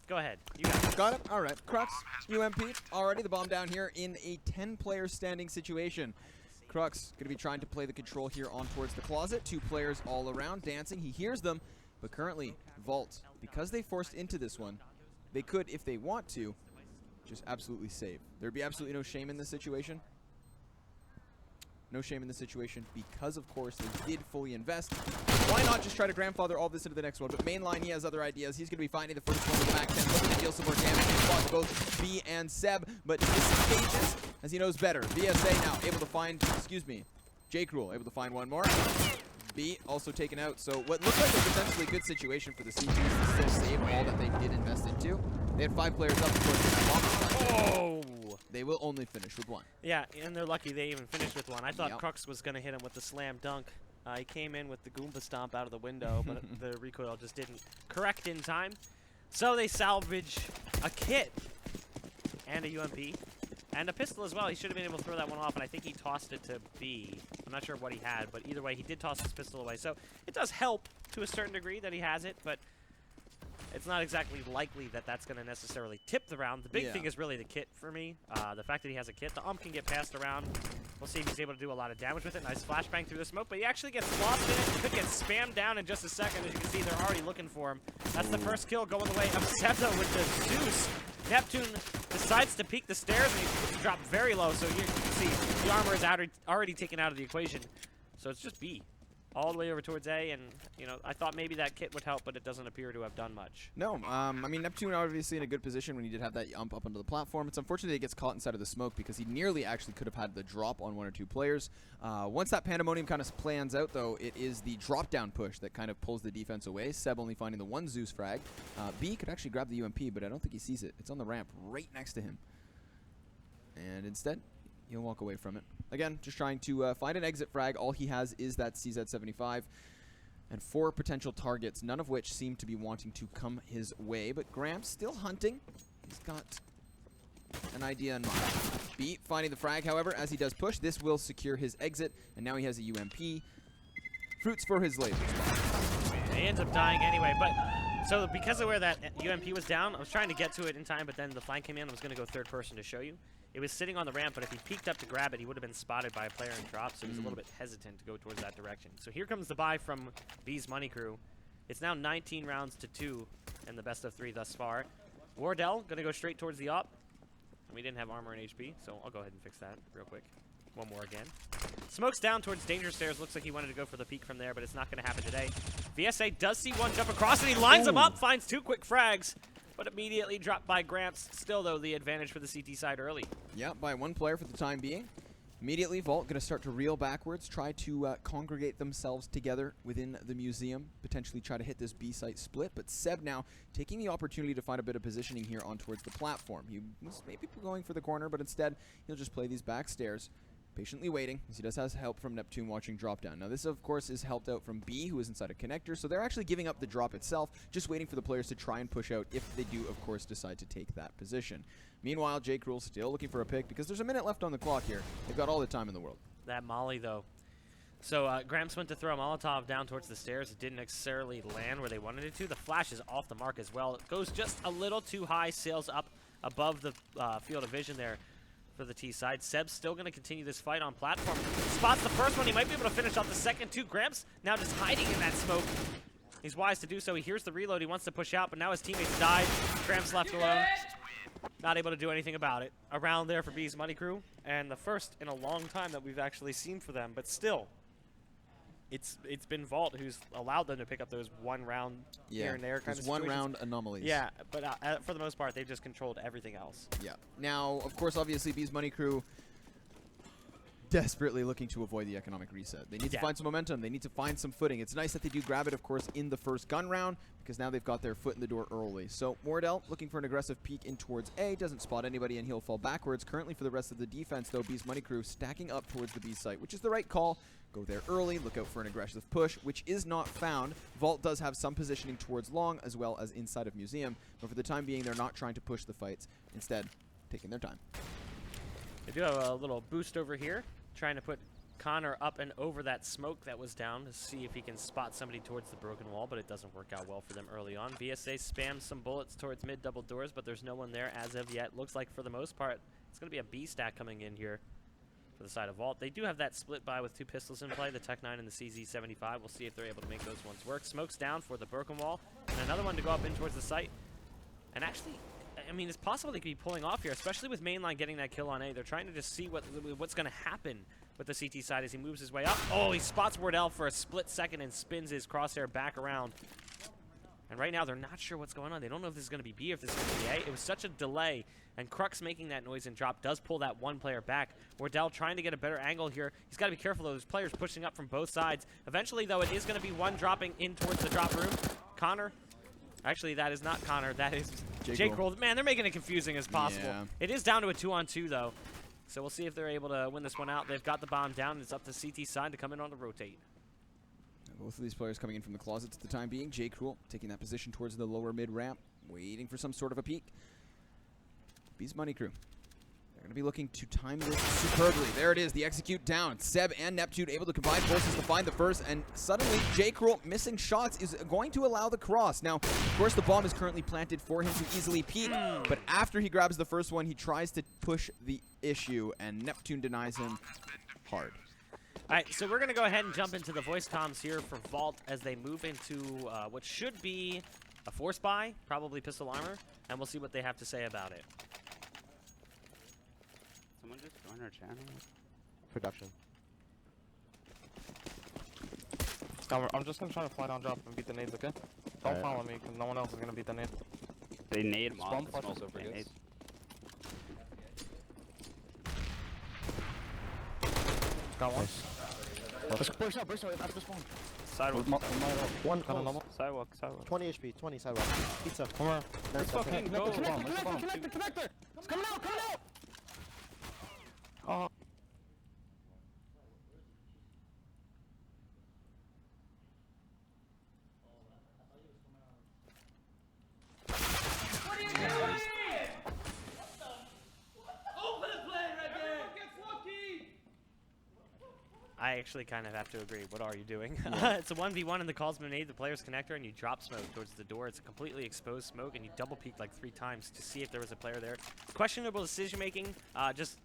Go ahead. You got it. Got it? All right. Crux, UMP, already the bomb down here in a 10-player standing situation. Crux going to be trying to play the control here on towards the closet. 2 players all around dancing. He hears them, but currently Vault, because they forced into this one, they could, if they want to, just absolutely save. There'd be absolutely no shame in this situation. No shame in this situation because, of course, they did fully invest. Why not just try to grandfather all this into the next one? But mainline, he has other ideas. He's going to be finding the first one with the back 10, looking to deal some more damage. He spots both B and Seb, but disengages as he knows better. VSA now able to find, excuse me, J. Cruel able to find one more. B also taken out. So what looked like a potentially good situation for the CTs to still save all that they did invest into. They had 5 players up, of course, in that bomb. Oh! They will only finish with 1. Yeah, and they're lucky they even finished with one. I thought Yep. Crux was going to hit him with the slam dunk. He came in with the Goomba stomp out of the window, but the recoil just didn't correct in time. So they salvage a kit and a UMP and a pistol as well. He should have been able to throw that one off, and I think he tossed it to B. I'm not sure what he had, but either way, he did toss his pistol away. So it does help to a certain degree that he has it, but it's not exactly likely that that's going to necessarily tip the round. The big Yeah. thing is really the kit for me. The fact that he has a kit. The can get passed around. We'll see if he's able to do a lot of damage with it. Nice flashbang through the smoke, but he actually gets lost in it. Could get spammed down in just a second. As you can see, they're already looking for him. That's the first kill going the way of Septa with the Zeus. Neptune decides to peek the stairs, and he dropped very low. So you can see the armor is already taken out of the equation. So it's just B. All the way over towards A, and, you know, I thought maybe that kit would help, but it doesn't appear to have done much. No, I mean, Neptune obviously in a good position when he did have that jump up onto the platform. It's unfortunate he gets caught inside of the smoke because he nearly actually could have had the drop on 1 or 2 players. Once that pandemonium kind of plans out, though, it is the drop-down push that kind of pulls the defense away. Seb only finding the 1 Zeus frag. B could actually grab the UMP, but I don't think he sees it. It's on the ramp right next to him. And instead, he'll walk away from it. Again, just trying to find an exit frag. All he has is that CZ75 and 4 potential targets, none of which seem to be wanting to come his way. But Gramps still hunting. He's got an idea in mind. B finding the frag, however, as he does push. This will secure his exit, and now he has a UMP. Fruits for his labor. He ends up dying anyway, but so because of where that UMP was down, I was trying to get to it in time, but then the flank came in. I was going to go third person to show you. It was sitting on the ramp, but if he peeked up to grab it, he would have been spotted by a player and dropped, so he was a little bit hesitant to go towards that direction. So here comes the buy from B's Money Crew. It's now 19 rounds to 2 in the best of 3 thus far. Wardell going to go straight towards the op. And we didn't have armor and HP, so I'll go ahead and fix that real quick. One more again. Smokes down towards Danger Stairs. Looks like he wanted to go for the peek from there, but it's not going to happen today. VSA does see one jump across, and he lines him up, finds 2 quick frags, but immediately dropped by Gramps. Still, though, the advantage for the CT side early. Yeah, by 1 player for the time being. Immediately, Vault going to start to reel backwards, try to congregate themselves together within the museum, potentially try to hit this B site split. But Seb now taking the opportunity to find a bit of positioning here on towards the platform. He was maybe going for the corner, but instead he'll just play these back stairs, patiently waiting, as he does have help from Neptune watching drop down. Now this, of course, is helped out from B, who is inside a connector, so they're actually giving up the drop itself, just waiting for the players to try and push out if they do, of course, decide to take that position. Meanwhile, J. Cruel still looking for a pick because there's a minute left on the clock here. They've got all the time in the world. That molly, though. So Gramps went to throw a Molotov down towards the stairs. It didn't necessarily land where they wanted it to. The flash is off the mark as well. It goes just a little too high, sails up above the field of vision there for the T side. Seb's still going to continue this fight on platform. Spots the first one. He might be able to finish off the second two. Gramps now just hiding in that smoke. He's wise to do so. He hears the reload. He wants to push out, but now his teammates died. Gramps left alone. Not able to do anything about it. Around there for B's Money Crew, and the first in a long time that we've actually seen for them. But still, it's been Vault who's allowed them to pick up those one round here and there kind of one situations. round anomalies. Yeah, but for the most part, they've just controlled everything else. Yeah. Now, of course, obviously, B's Money Crew desperately looking to avoid the economic reset. They need to find some momentum. They need to find some footing. It's nice that they do grab it, of course, in the first gun round, because now they've got their foot in the door early. So Mordell looking for an aggressive peek in towards A, doesn't spot anybody, and he'll fall backwards. Currently for the rest of the defense, though, B's Money Crew stacking up towards the B site, which is the right call. Go there early, look out for an aggressive push, which is not found. Vault does have some positioning towards long, as well as inside of Museum, but for the time being, they're not trying to push the fights. Instead, taking their time. They do have a little boost over here, trying to put Connor up and over that smoke that was down to see if he can spot somebody towards the broken wall, but it doesn't work out well for them early on. VSA spams some bullets towards mid double doors, but there's no one there as of yet. Looks like for the most part, it's going to be a B stack coming in here for the side of Vault. They do have that split by with two pistols in play, the Tech 9 and the CZ75. We'll see if they're able to make those ones work. Smoke's down for the broken wall, and another one to go up in towards the site. And actually, I mean, it's possible they could be pulling off here, especially with Mainline getting that kill on A. They're trying to just see what's going to happen with the CT side as he moves his way up. Oh, he spots Wardell for a split second and spins his crosshair back around. And right now, they're not sure what's going on. They don't know if this is going to be B or if this is going to be A. It was such a delay, and Crux making that noise and drop does pull that one player back. Wardell trying to get a better angle here. He's got to be careful, though. There's players pushing up from both sides. Eventually, though, it is going to be one dropping in towards the drop room. Connor. Actually, that is not Connor. That is Jake Roll. Man, they're making it confusing as possible. Yeah. It is down to a 2-on-2, though. So we'll see if they're able to win this one out. They've got the bomb down. And it's up to CT side to come in on the rotate. Both of these players coming in from the closets at the time being. J. Cruel taking that position towards the lower mid ramp, waiting for some sort of a peek. B's Money Crew. They're going to be looking to time this superbly. There it is, the execute down. Seb and Neptune able to combine forces to find the first, and suddenly J. Cruel missing shots is going to allow the cross. Now, of course, the bomb is currently planted for him to easily peek, but after he grabs the first one, he tries to push the issue, and Neptune denies him hard. All right, so we're going to go ahead and jump into the voice comms here for Vault as they move into what should be a force buy, probably pistol armor, and we'll see what they have to say about it. Someone just join our channel? Production. I'm just going to try to fly down, drop, and beat the nades, okay? Don't follow me, because no one else is going to beat the nade. They nade them off. Spawn flash also for nade. Got one. Let's burst out, after the spawn. Sidewalk. One close. Sidewalk. 20 HP, 20 sidewalk. Pizza. Come on. Let's fucking go. Connector! It's coming out, Oh. I actually kind of have to agree. What are you doing? It's a 1v1 in the calls grenade, the player's connector, and you drop smoke towards the door. It's a completely exposed smoke, and you double peek like 3 times to see if there was a player there. Questionable decision making. Just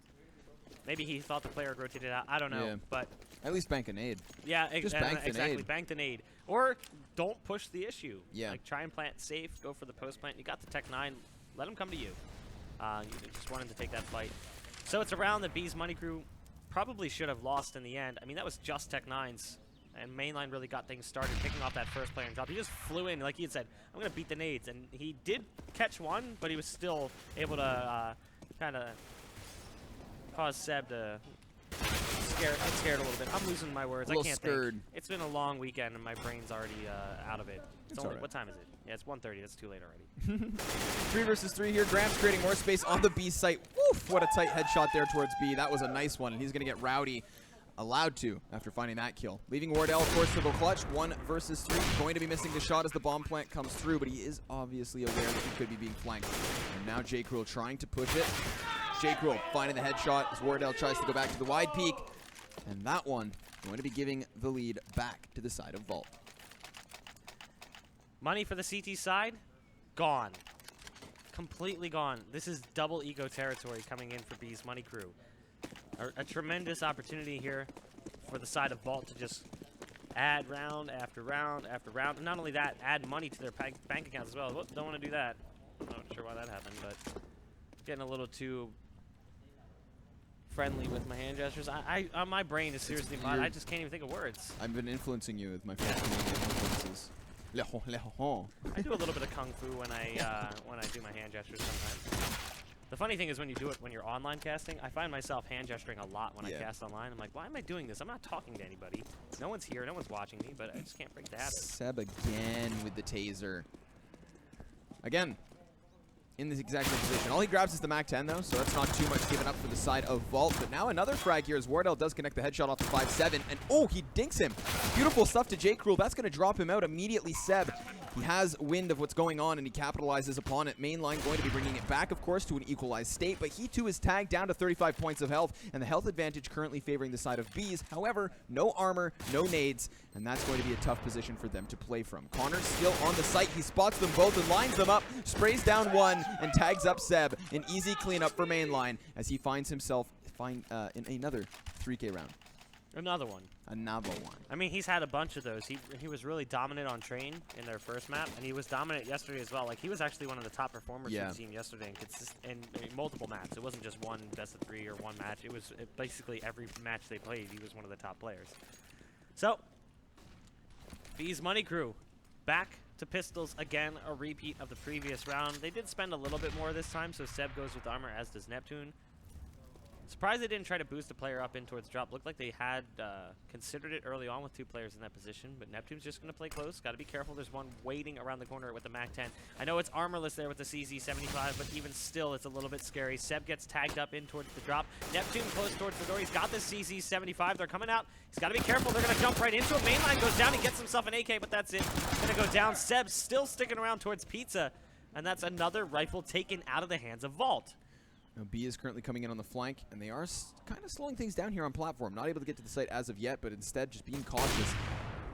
maybe he thought the player rotated out. I don't know, Yeah. but At least bank a nade. yeah, Just bank the exactly. nade. Bank the nade, or don't push the issue. Yeah. Like try and plant safe. Go for the post plant. You got the Tech 9. Let him come to you. You just wanted to take that fight. So it's a round that B's Money Crew probably should have lost in the end. I mean, that was just Tech 9's, and Mainline really got things started, picking off that first player and drop. He just flew in, like he had said, I'm going to beat the nades, and he did catch one, but he was still able to kind of cause Seb to scared a little bit. I'm losing my words. A I little can't scared. think. It's been a long weekend and my brain's already out of it. It's Only, alright. what time is it? Yeah, it's 1:30. That's too late already. 3 versus 3 here. Gramps creating more space on the B site. Woof! What a tight headshot there towards B. That was a nice one, and he's going to get rowdy. Allowed to after finding that kill. Leaving Wardell, of course, to go clutch. 1 versus 3. Going to be missing the shot as the bomb plant comes through, but he is obviously aware that he could be being flanked. And now J. Cruel trying to push it. J. Cruel finding the headshot as Wardell tries to go back to the wide peak. And that one going to be giving the lead back to the side of Vault. Money for the CT side, gone. Completely gone. This is double ego territory coming in for B's Money Crew. A tremendous opportunity here for the side of Vault to just add round after round after round. And not only that, add money to their bank accounts as well. Whoop, don't want to do that. I'm not sure why that happened, but getting a little too friendly with my hand gestures. My brain is seriously mine. I just can't even think of words. I've been influencing you with my French Canadian influences. I do a little bit of kung fu when I do my hand gestures sometimes. The funny thing is when you do it when you're online casting, I find myself hand gesturing a lot when I cast online. I'm like, why am I doing this? I'm not talking to anybody. No one's here. No one's watching me, but I just can't break the habit. Seb again with the taser. Again, in this exact same position. All he grabs is the MAC-10 though, so that's not too much given up for the side of Vault. But now another frag here as Wardell does connect the headshot off the 5-7, and oh, he dinks him. Beautiful stuff to J. Cruel. That's going to drop him out immediately. Seb, he has wind of what's going on, and he capitalizes upon it. Mainline going to be bringing it back, of course, to an equalized state, but he too is tagged down to 35 points of health, and the health advantage currently favoring the side of B's. However, no armor, no nades, and that's going to be a tough position for them to play from. Connor still on the site. He spots them both and lines them up, sprays down one, and tags up Seb. An easy cleanup for Mainline as he finds himself in another 3K round. Another one. Another one. I mean, he's had a bunch of those. He was really dominant on Train in their first map, and he was dominant yesterday as well. Like, he was actually one of the top performers for the team yesterday in multiple maps. It wasn't just one best of 3 or one match. It was basically every match they played, he was one of the top players. So, B's Money Crew back to pistols again, a repeat of the previous round. They did spend a little bit more this time, so Seb goes with armor, as does Neptune. Surprised they didn't try to boost the player up in towards drop. Looked like they had considered it early on with 2 players in that position, but Neptune's just going to play close. Got to be careful. There's one waiting around the corner with the MAC-10. I know it's armorless there with the CZ75, but even still, it's a little bit scary. Seb gets tagged up in towards the drop. Neptune close towards the door. He's got the CZ75. They're coming out. He's got to be careful. They're going to jump right into it. Mainline goes down. He gets himself an AK, but that's it. Going to go down. Seb still sticking around towards Pizza, and that's another rifle taken out of the hands of Vault. Now B is currently coming in on the flank, and they are kind of slowing things down here on platform. Not able to get to the site as of yet, but instead just being cautious.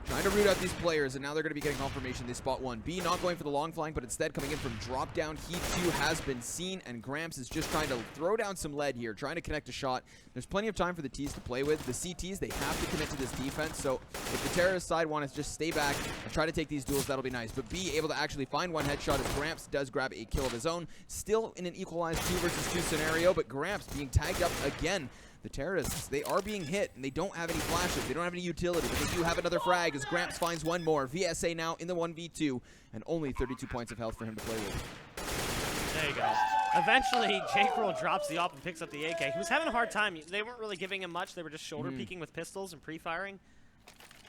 Trying to root out these players, and now they're going to be getting confirmation they spot one. B not going for the long flank, but instead coming in from drop down. He too has been seen, and Gramps is just trying to throw down some lead here, trying to connect a shot. There's plenty of time for the T's to play with. The CTs, they have to commit to this defense, so if the terrorist side want to just stay back and try to take these duels, that'll be nice. But B able to actually find one headshot as Gramps does grab a kill of his own. Still in an equalized 2 versus 2 scenario, but Gramps being tagged up again. The terrorists, they are being hit, and they don't have any flashes. They don't have any utility, but they do have another frag as Gramps finds one more. VSA now in the 1v2, and only 32 points of health for him to play with. There you go. Eventually, J. Cruel drops the op and picks up the AK. He was having a hard time. They weren't really giving him much. They were just shoulder peeking with pistols and pre-firing.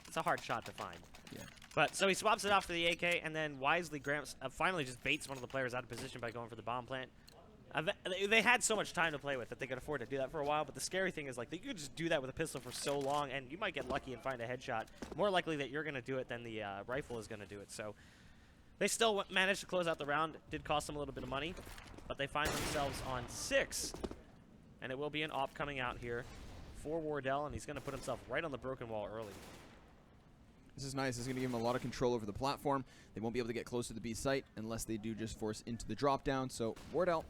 It's a hard shot to find. Yeah. But so he swaps it off for the AK, and then wisely Gramps finally just baits one of the players out of position by going for the bomb plant. They had so much time to play with that they could afford to do that for a while, but the scary thing is, like, you could just do that with a pistol for so long, and you might get lucky and find a headshot. More likely that you're going to do it than the rifle is going to do it. So they still managed to close out the round. Did cost them a little bit of money, but they find themselves on 6, and it will be an op coming out here for Wardell, and he's going to put himself right on the broken wall early. This is nice. This is going to give him a lot of control over the platform. They won't be able to get close to the B site unless they do just force into the drop down. So Wardell,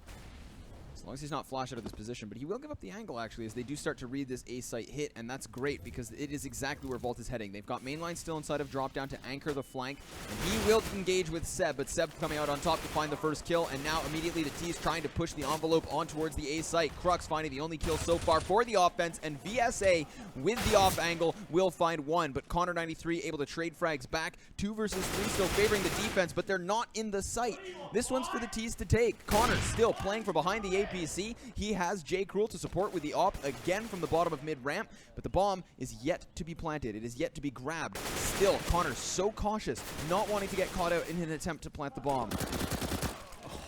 as long as he's not flashed out of this position, but he will give up the angle actually as they do start to read this A site hit, and that's great because it is exactly where Vault is heading. They've got mainline still inside of drop down to anchor the flank, and he will engage with Seb, but Seb coming out on top to find the first kill, and now immediately the T's trying to push the envelope on towards the A site. Crux finding the only kill so far for the offense, and VSA with the off angle will find one, but Connor93 able to trade frags back. 2 versus 3 still favoring the defense, but they're not in the site. This one's for the T's to take. Connor still playing from behind the APC. He has J. Cruel to support with the op again from the bottom of mid-ramp, but the bomb is yet to be planted. It is yet to be grabbed. Still, Connor so cautious, not wanting to get caught out in an attempt to plant the bomb.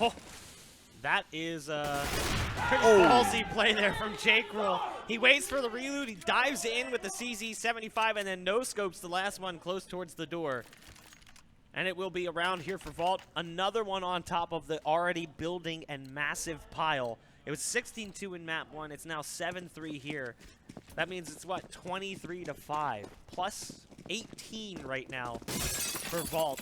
Oh, that is a pretty ballsy play there from J. Cruel. He waits for the reload, he dives in with the CZ75, and then no-scopes the last one close towards the door. And it will be around here for Vault. Another one on top of the already building and massive pile. It was 16-2 in map 1. It's now 7-3 here. That means it's, what, 23-5. Plus 18 right now for Vault.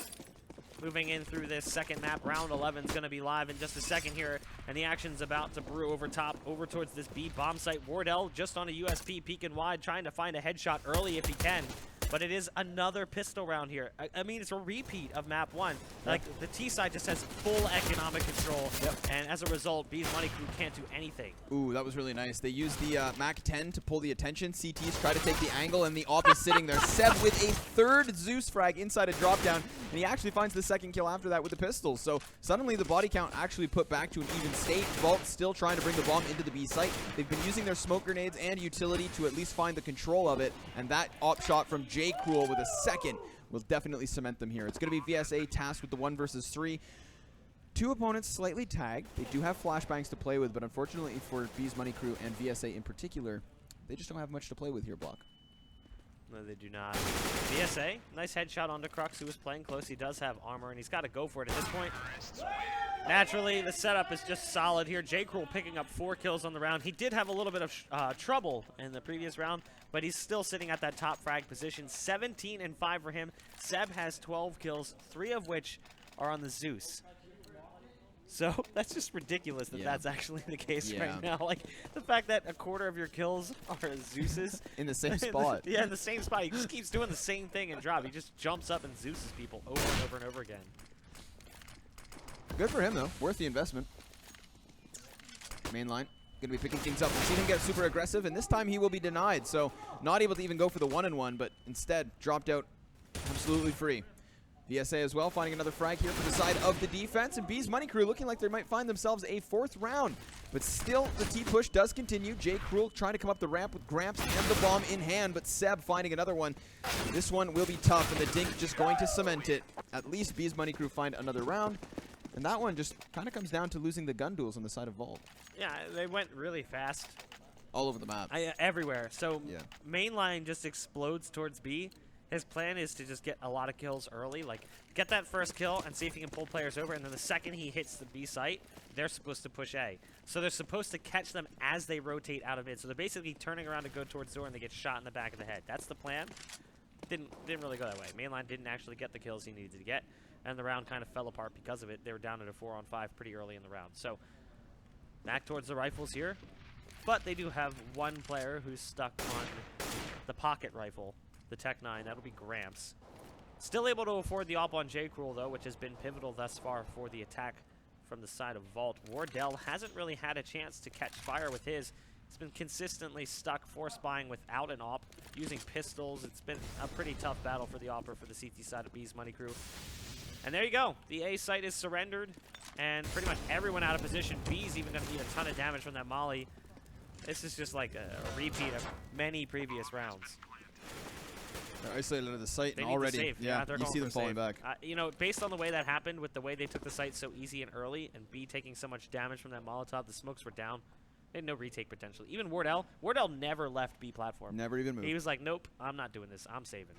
Moving in through this second map. Round 11 is going to be live in just a second here. And the action's about to brew over top, over towards this B bomb site. Wardell just on a USP, peeking wide, trying to find a headshot early if he can. But it is another pistol round here. I mean, it's a repeat of map 1. Like, the T side just has full economic control. And as a result, B's Money Crew can't do anything. Ooh, that was really nice. They used the MAC-10 to pull the attention. CTs try to take the angle, and the op is sitting there. Seb with a third Zeus frag inside a drop-down, and he actually finds the second kill after that with the pistol. So suddenly the body count actually put back to an even state. Vault still trying to bring the bomb into the B site. They've been using their smoke grenades and utility to at least find the control of it, and that op shot from J. Cruel with a second will definitely cement them here. It's going to be VSA tasked with the 1 versus 3. Two opponents slightly tagged. They do have flashbangs to play with, but unfortunately for B's Money Crew and VSA in particular, they just don't have much to play with here, Block. No, they do not. VSA, nice headshot onto Crux, who was playing close. He does have armor, and he's got to go for it at this point. Naturally, the setup is just solid here. J. Cruel picking up 4 kills on the round. He did have a little bit of trouble in the previous round, but he's still sitting at that top frag position. 17-5 for him. Seb has 12 kills, 3 of which are on the Zeus. So that's just ridiculous that that's actually the case right now. Like, the fact that a quarter of your kills are Zeus's. In the same spot. Yeah, in the same spot. He just keeps doing the same thing and drop. He just jumps up and Zeus's people over and over and over again. Good for him, though. Worth the investment. Main line. Going to be picking things up. We've seen him get super aggressive, and this time he will be denied. So not able to even go for the 1-on-1, but instead dropped out absolutely free. VSA as well, finding another frag here for the side of the defense. And B's Money Crew looking like they might find themselves a 4th round. But still, the T-push does continue. J. Cruel trying to come up the ramp with Gramps and the bomb in hand, but Seb finding another one. This one will be tough, and the Dink just going to cement it. At least B's Money Crew find another round. And that one just kind of comes down to losing the gun duels on the side of Vault. Yeah, they went really fast. All over the map. Everywhere. So mainline just explodes towards B. His plan is to just get a lot of kills early, like get that first kill and see if he can pull players over, and then the second he hits the B site, they're supposed to push A. So they're supposed to catch them as they rotate out of mid. So they're basically turning around to go towards door, and they get shot in the back of the head. That's the plan. Didn't really go that way. Mainline didn't actually get the kills he needed to get, and the round kind of fell apart because of it. They were down at a 4-on-5 pretty early in the round. So back towards the rifles here, but they do have one player who's stuck on the pocket rifle. The Tech 9, that'll be Gramps. Still able to afford the op on J. Cruel, though, which has been pivotal thus far for the attack from the side of Vault. Wardell hasn't really had a chance to catch fire with his. He's been consistently stuck force buying without an op, using pistols. It's been a pretty tough battle for the opper for the CT side of B's Money Crew. And there you go. The A site is surrendered, and pretty much everyone out of position. B's even going to need a ton of damage from that molly. This is just like a repeat of many previous rounds. They're isolated into the site, They and need to already, save. yeah, They're you going see for them falling save. back. You know, based on the way that happened, with the way they took the site so easy and early, and B taking so much damage from that Molotov, the smokes were down. They had no retake potential. Even Wardell never left B platform. Never even moved. He was like, nope, I'm not doing this. I'm saving.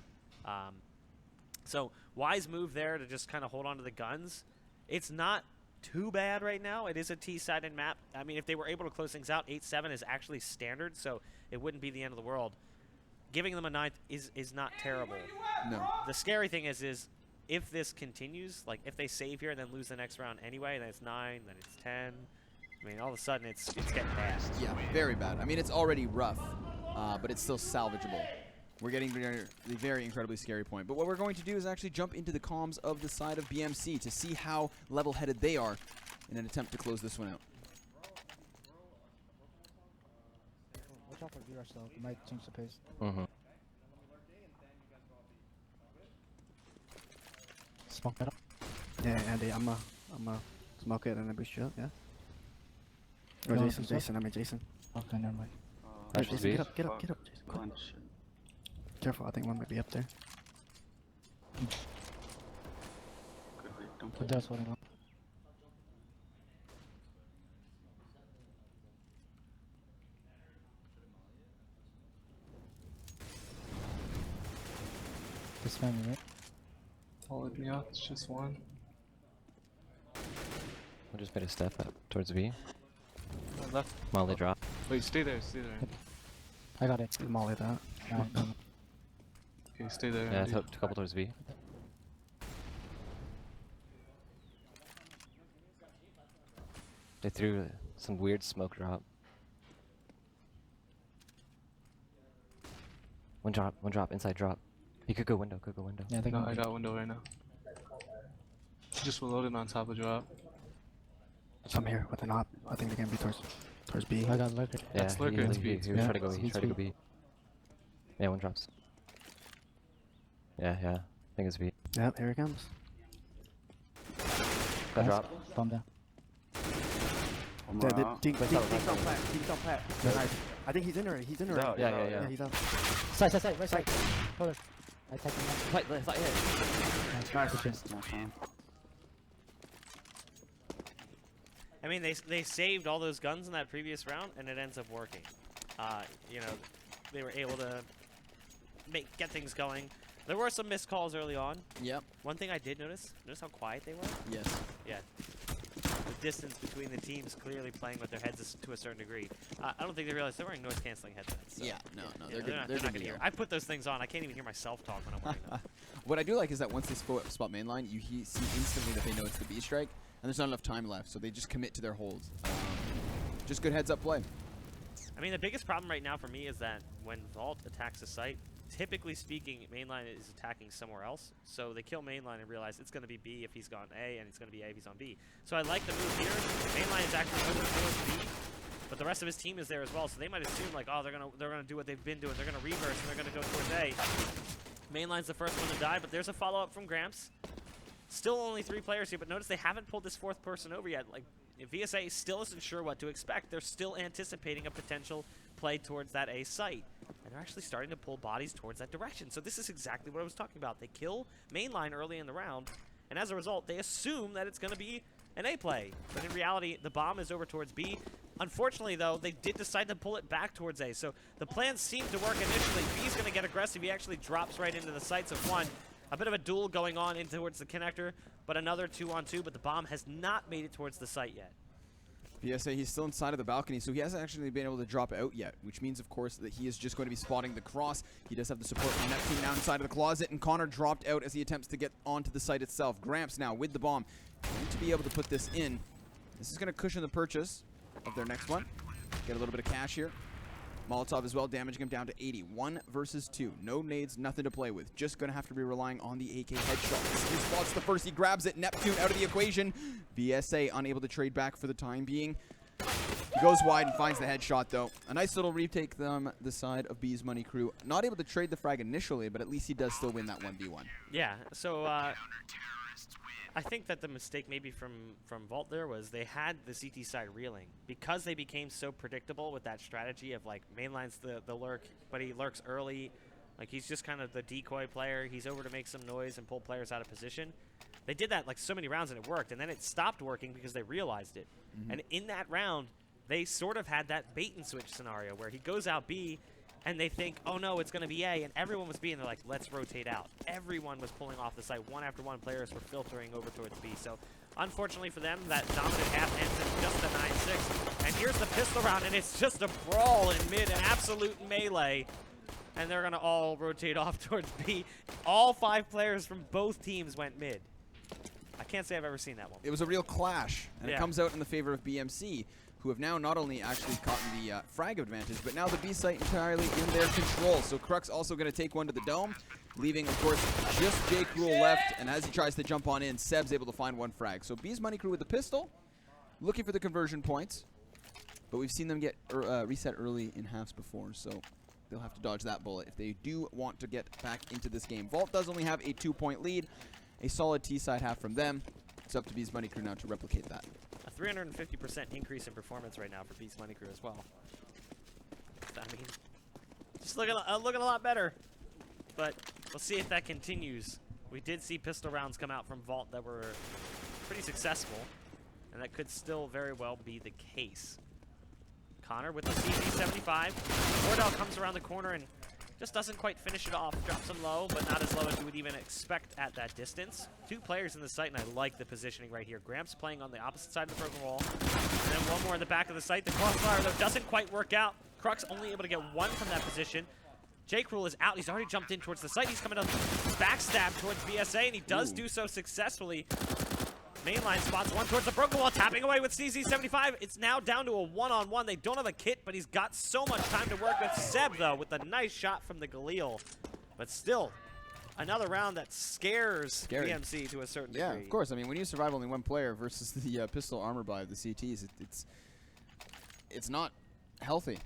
So wise move there to just kind of hold on to the guns. It's not too bad right now. It is a T-sided map. I mean, if they were able to close things out, 8-7 is actually standard, so it wouldn't be the end of the world. Giving them a 9th is not terrible. No. The scary thing is if this continues, like if they save here and then lose the next round anyway, then it's 9, then it's 10. I mean, all of a sudden it's getting bad. Yeah, very bad. I mean, it's already rough, but it's still salvageable. We're getting to the very incredibly scary point. But what we're going to do is actually jump into the comms of the side of BMC to see how level-headed they are in an attempt to close this one out. Watch out for V-Rush though, it might change the pace. Smoke that up. Yeah, Andy, I'm Smoke it and then boost you up, yeah? You Or want Jason, to boost up? Jason, I mean Jason. Okay, never mind. Alright, Jason, get up, Jason. Quick. Careful, I think one might be up there. But that's what I want. This family, right? Followed me out, it's just one. I just made a step up towards V. Left. Molly drop. Wait, stay there, stay there. I got it. Molly that. Okay, stay there. Yeah, Andy. a couple towards V. They threw some weird smoke drop. One drop, inside drop. He could go window, Yeah, they No, got I got window right now. Just reloaded on top of drop. So I'm here with an op. I think they're gonna be towards B. I got lurker. Yeah, That's lurker, it's B, he was trying to go, he tried to go B. B. Yeah, one drops. Yeah, I think it's V. Yep, here he comes. That drop. Bomb down. Teams on plat. Nice. I think he's in already. He's in already. Yeah. He's out. Side, right side. Color. I take him out. Fight hit. Nice. Good shit. I mean, they saved all those guns in that previous round, and it ends up working. You know, they were able to get things going. There were some missed calls early on. Yep. One thing I did notice how quiet they were? Yes. Yeah. The distance between the teams clearly playing with their heads to a certain degree. I don't think they realized they're wearing noise-canceling headsets. So Yeah, no, they're they're not good gonna to hear. go. I put those things on. I can't even hear myself talk when I'm wearing them. What I do like is that once they spot mainline, you see instantly that they know it's the B strike, and there's not enough time left, so they just commit to their holds. Just good heads-up play. I mean, the biggest problem right now for me is that when Vault attacks a site, typically speaking, mainline is attacking somewhere else. So they kill mainline and realize it's going to be B if he's gone A, and it's going to be A if he's on B. So I like the move here. Mainline is actually moving towards B, but the rest of his team is there as well. So they might assume like, oh, they're gonna do what they've been doing. They're gonna reverse and they're gonna go towards A. Mainline's the first one to die, but there's a follow-up from Gramps. Still only 3 players here, but notice they haven't pulled this 4th person over yet. Like, VSA still isn't sure what to expect. They're still anticipating a potential play towards that A site. And they're actually starting to pull bodies towards that direction. So this is exactly what I was talking about. They kill mainline early in the round, and as a result, they assume that it's going to be an A play. But in reality, the bomb is over towards B. Unfortunately, though, they did decide to pull it back towards A. So the plan seemed to work initially. B's going to get aggressive. He actually drops right into the sights of one. A bit of a duel going on in towards the connector, but another 2-on-2, but the bomb has not made it towards the site yet. VSA, he's still inside of the balcony, so he hasn't actually been able to drop out yet, which means, of course, that he is just going to be spotting the cross. He does have the support from Neptune now inside of the closet, and Connor dropped out as he attempts to get onto the site itself. Gramps now with the bomb. Need to be able to put this in. This is going to cushion the purchase of their next one. Get a little bit of cash here. Molotov as well, damaging him down to 80. 1 versus 2. No nades, nothing to play with. Just going to have to be relying on the AK headshot. He spots the first, he grabs it. Neptune out of the equation. VSA unable to trade back for the time being. He goes wide and finds the headshot, though. A nice little retake them the side of B's Money Crew. Not able to trade the frag initially, but at least he does still win that 1v1. Yeah, so I think that the mistake maybe from Vault there was they had the CT side reeling. Because they became so predictable with that strategy of like mainline's the lurk, but he lurks early. Like he's just kind of the decoy player. He's over to make some noise and pull players out of position. They did that like so many rounds and it worked, and then it stopped working because they realized it. And in that round, they sort of had that bait and switch scenario where he goes out B, and they think, oh no, it's going to be A, and everyone was B, and they're like, let's rotate out. Everyone was pulling off the site. One after one, players were filtering over towards B. So unfortunately for them, that dominant half ends in just a 9-6. And here's the pistol round, and it's just a brawl in mid, an absolute melee. And they're going to all rotate off towards B. All 5 players from both teams went mid. I can't say I've ever seen that one. It was a real clash, and it comes out in the favor of BMC, who have now not only actually caught the frag advantage, but now the B site entirely in their control. So Crux also going to take one to the dome, leaving, of course, just Jake Rule left. And as he tries to jump on in, Seb's able to find 1 frag. So B's Money Crew with the pistol, looking for the conversion points. But we've seen them get reset early in halves before, so they'll have to dodge that bullet if they do want to get back into this game. Vault does only have a 2-point lead. A solid T-side half from them. It's up to Beast Money Crew now to replicate that. A 350% increase in performance right now for Beast Money Crew as well. I mean, just looking a lot better. But we'll see if that continues. We did see pistol rounds come out from Vault that were pretty successful, and that could still very well be the case. Connor with the CZ75. Wardell comes around the corner and just doesn't quite finish it off. Drops him low, but not as low as you would even expect at that distance. 2 players in the site, and I like the positioning right here. Gramps playing on the opposite side of the broken wall. And then one more in the back of the site. The crossfire, though, doesn't quite work out. Crux only able to get 1 from that position. Jake Rule is out. He's already jumped in towards the site. He's coming up backstab towards VSA, and he does do so successfully. Mainline spots 1 towards the broken wall, tapping away with CZ75. It's now down to a 1-on-1. They don't have a kit, but he's got so much time to work with. Seb, though, with a nice shot from the Galil. But still, another round that scares BMC to a certain degree. Yeah, of course. I mean, when you survive only 1 player versus the pistol armor buy of the CTs, it's not healthy.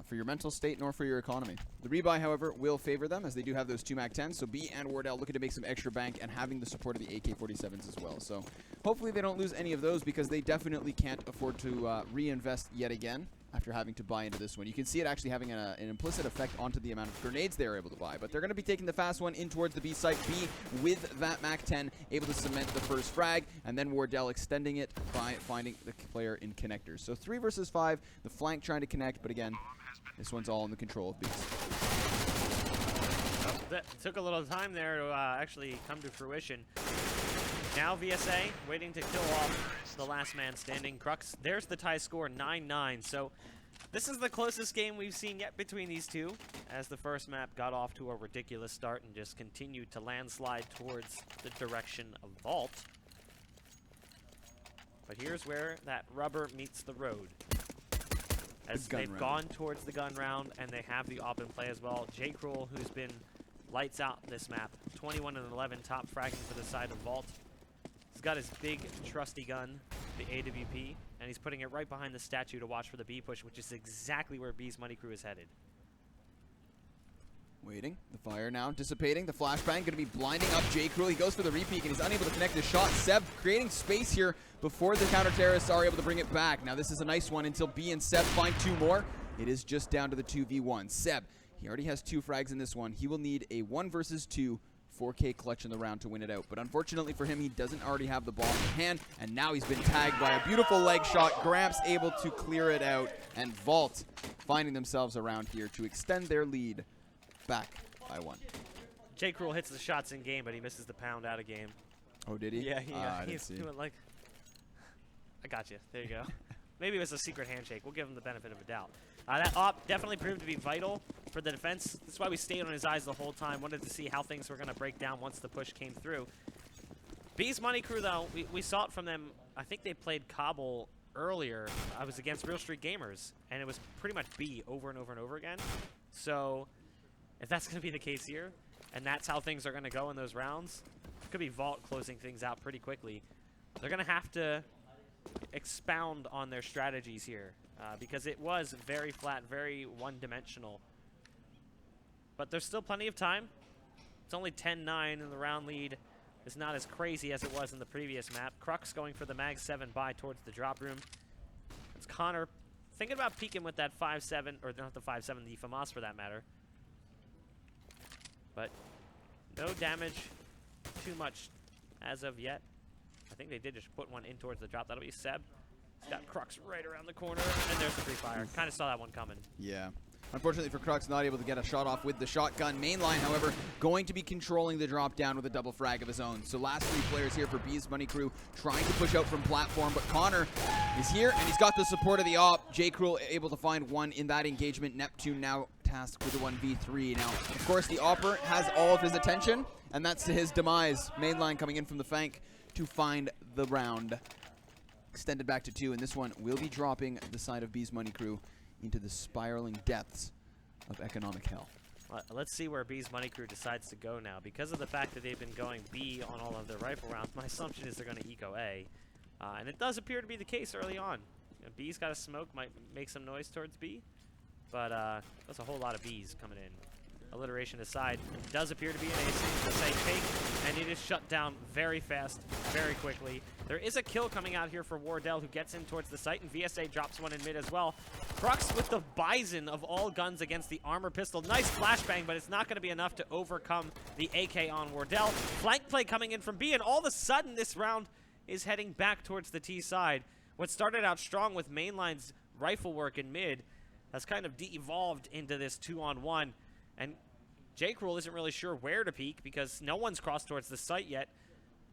For your mental state nor for your economy. The rebuy, however, will favor them as they do have those 2 MAC-10s, so B and Wardell looking to make some extra bank and having the support of the AK-47s as well. So hopefully they don't lose any of those because they definitely can't afford to reinvest yet again after having to buy into this one. You can see it actually having an implicit effect onto the amount of grenades they're able to buy, but they're going to be taking the fast one in towards the B site. B with that MAC-10 able to cement the first frag, and then Wardell extending it by finding the player in connectors. So 3 versus 5, the flank trying to connect, but again, this one's all in the control of Beast. Oh, that took a little time there to actually come to fruition. Now VSA waiting to kill off the last man standing. Crux, there's the tie score, 9-9. So this is the closest game we've seen yet between these two, as the first map got off to a ridiculous start and just continued to landslide towards the direction of Vault. But here's where that rubber meets the road. As they've gone towards the gun round, and they have the op in play as well. J. Cruel, who's been lights out this map, 21 and 11, top fragging for the side of Vault. He's got his big, trusty gun, the AWP, and he's putting it right behind the statue to watch for the B push, which is exactly where B's Money Crew is headed. Waiting. The fire now dissipating. The flashbang going to be blinding up J. Cruel. He goes for the repeat, and he's unable to connect his shot. Seb creating space here before the counter-terrorists are able to bring it back. Now this is a nice one until B and Seb find 2 more. It is just down to the 2v1. Seb, he already has 2 frags in this one. He will need a 1 versus 2 4K clutch in the round to win it out. But unfortunately for him, he doesn't already have the ball in hand, and now he's been tagged by a beautiful leg shot. Gramps able to clear it out, and Vault finding themselves around here to extend their lead back by 1. J. Cruel hits the shots in game, but he misses the pound out of game. Oh, did he? Yeah, he's doing like, I got you. There you go. Maybe it was a secret handshake. We'll give him the benefit of a doubt. That op definitely proved to be vital for the defense. That's why we stayed on his eyes the whole time. Wanted to see how things were going to break down once the push came through. B's Money Crew, though, we saw it from them. I think they played Cobble earlier. I was against Real Street Gamers, and it was pretty much B over and over and over again. So if that's going to be the case here, and that's how things are going to go in those rounds, it could be Vault closing things out pretty quickly. They're going to have to expound on their strategies here because it was very flat, very one-dimensional. But there's still plenty of time. It's only 10-9, and the round lead is not as crazy as it was in the previous map. Crux going for the Mag 7 buy towards the drop room. It's Connor thinking about peeking with that 5.7, or not the 5.7, the FAMAS for that matter. But no damage too much as of yet. I think they did just put one in towards the drop. That'll be Seb. He's got Crux right around the corner, and there's the free fire. Kind of saw that one coming. Yeah. Unfortunately for Crux, not able to get a shot off with the shotgun. Mainline, however, going to be controlling the drop down with a double frag of his own. So last 3 players here for B's Money Crew trying to push out from platform, but Connor is here, and he's got the support of the op. J. Cruel able to find 1 in that engagement. Neptune now tasked with the 1v3. Now, of course, the Opper has all of his attention, and that's to his demise. Mainline coming in from the flank to find the round. Extended back to 2, and this one will be dropping the side of B's Money Crew into the spiraling depths of economic hell. Let's see where B's Money Crew decides to go now. Because of the fact that they've been going B on all of their rifle rounds, my assumption is they're going to eco A. And it does appear to be the case early on. You know, B's got a smoke, might make some noise towards B. But that's a whole lot of B's coming in. Alliteration situation aside. It does appear to be an ace. The same take, and it is shut down very fast, very quickly. There is a kill coming out here for Wardell, who gets in towards the site, and VSA drops one in mid as well. Crux with the Bison of all guns against the armor pistol. Nice flashbang, but it's not going to be enough to overcome the AK on Wardell. Flank play coming in from B, and all of a sudden this round is heading back towards the T side. What started out strong with mainline's rifle work in mid has kind of de-evolved into this 2-on-1, and J-Cruel isn't really sure where to peek because no one's crossed towards the site yet.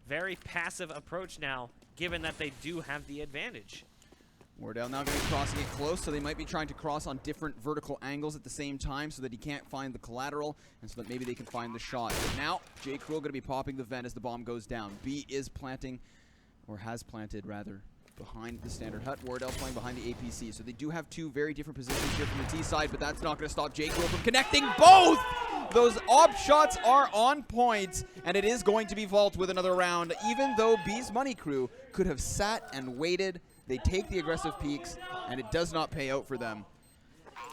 Very passive approach now, given that they do have the advantage. Wardell now going to be crossing it close, so they might be trying to cross on different vertical angles at the same time so that he can't find the collateral and so that maybe they can find the shot. But now, J-Cruel going to be popping the vent as the bomb goes down. B is planting, or has planted rather, behind the standard hut. Wardell playing behind the APC. So they do have two very different positions here from the T side, but that's not going to stop J-Cruel from connecting both! Those op shots are on point, and it is going to be Vault with another round. Even though B's Money Crew could have sat and waited, they take the aggressive peeks, and it does not pay out for them.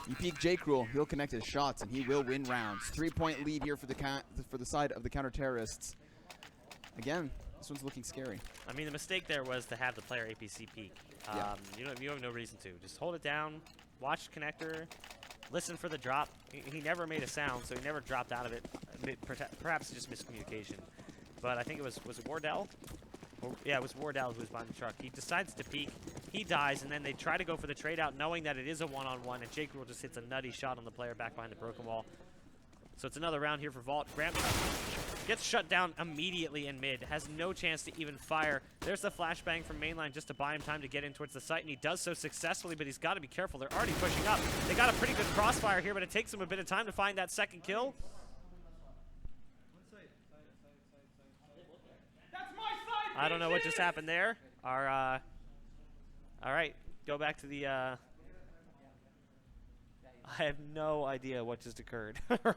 You peek J-Cruel, he'll connect his shots, and he will win rounds. 3-point lead here for the side of the counter-terrorists. Again, this one's looking scary. I mean, the mistake there was to have the player APC peek. You have no reason to. Just hold it down, watch connector, listen for the drop. He never made a sound, so he never dropped out of it. Perhaps just miscommunication. But I think it was it Wardell? Yeah, it was Wardell who was behind the truck. He decides to peek, he dies, and then they try to go for the trade out knowing that it is a one-on-one, and J-Cruel just hits a nutty shot on the player back behind the broken wall. So it's another round here for Vault. Graham gets shut down immediately in mid, has no chance to even fire. There's the flashbang from mainline just to buy him time to get in towards the site, and he does so successfully, but he's got to be careful. They're already pushing up. They got a pretty good crossfire here, but it takes him a bit of time to find that second kill. I don't know what just happened there. All right, go back to the... I have no idea what just occurred. our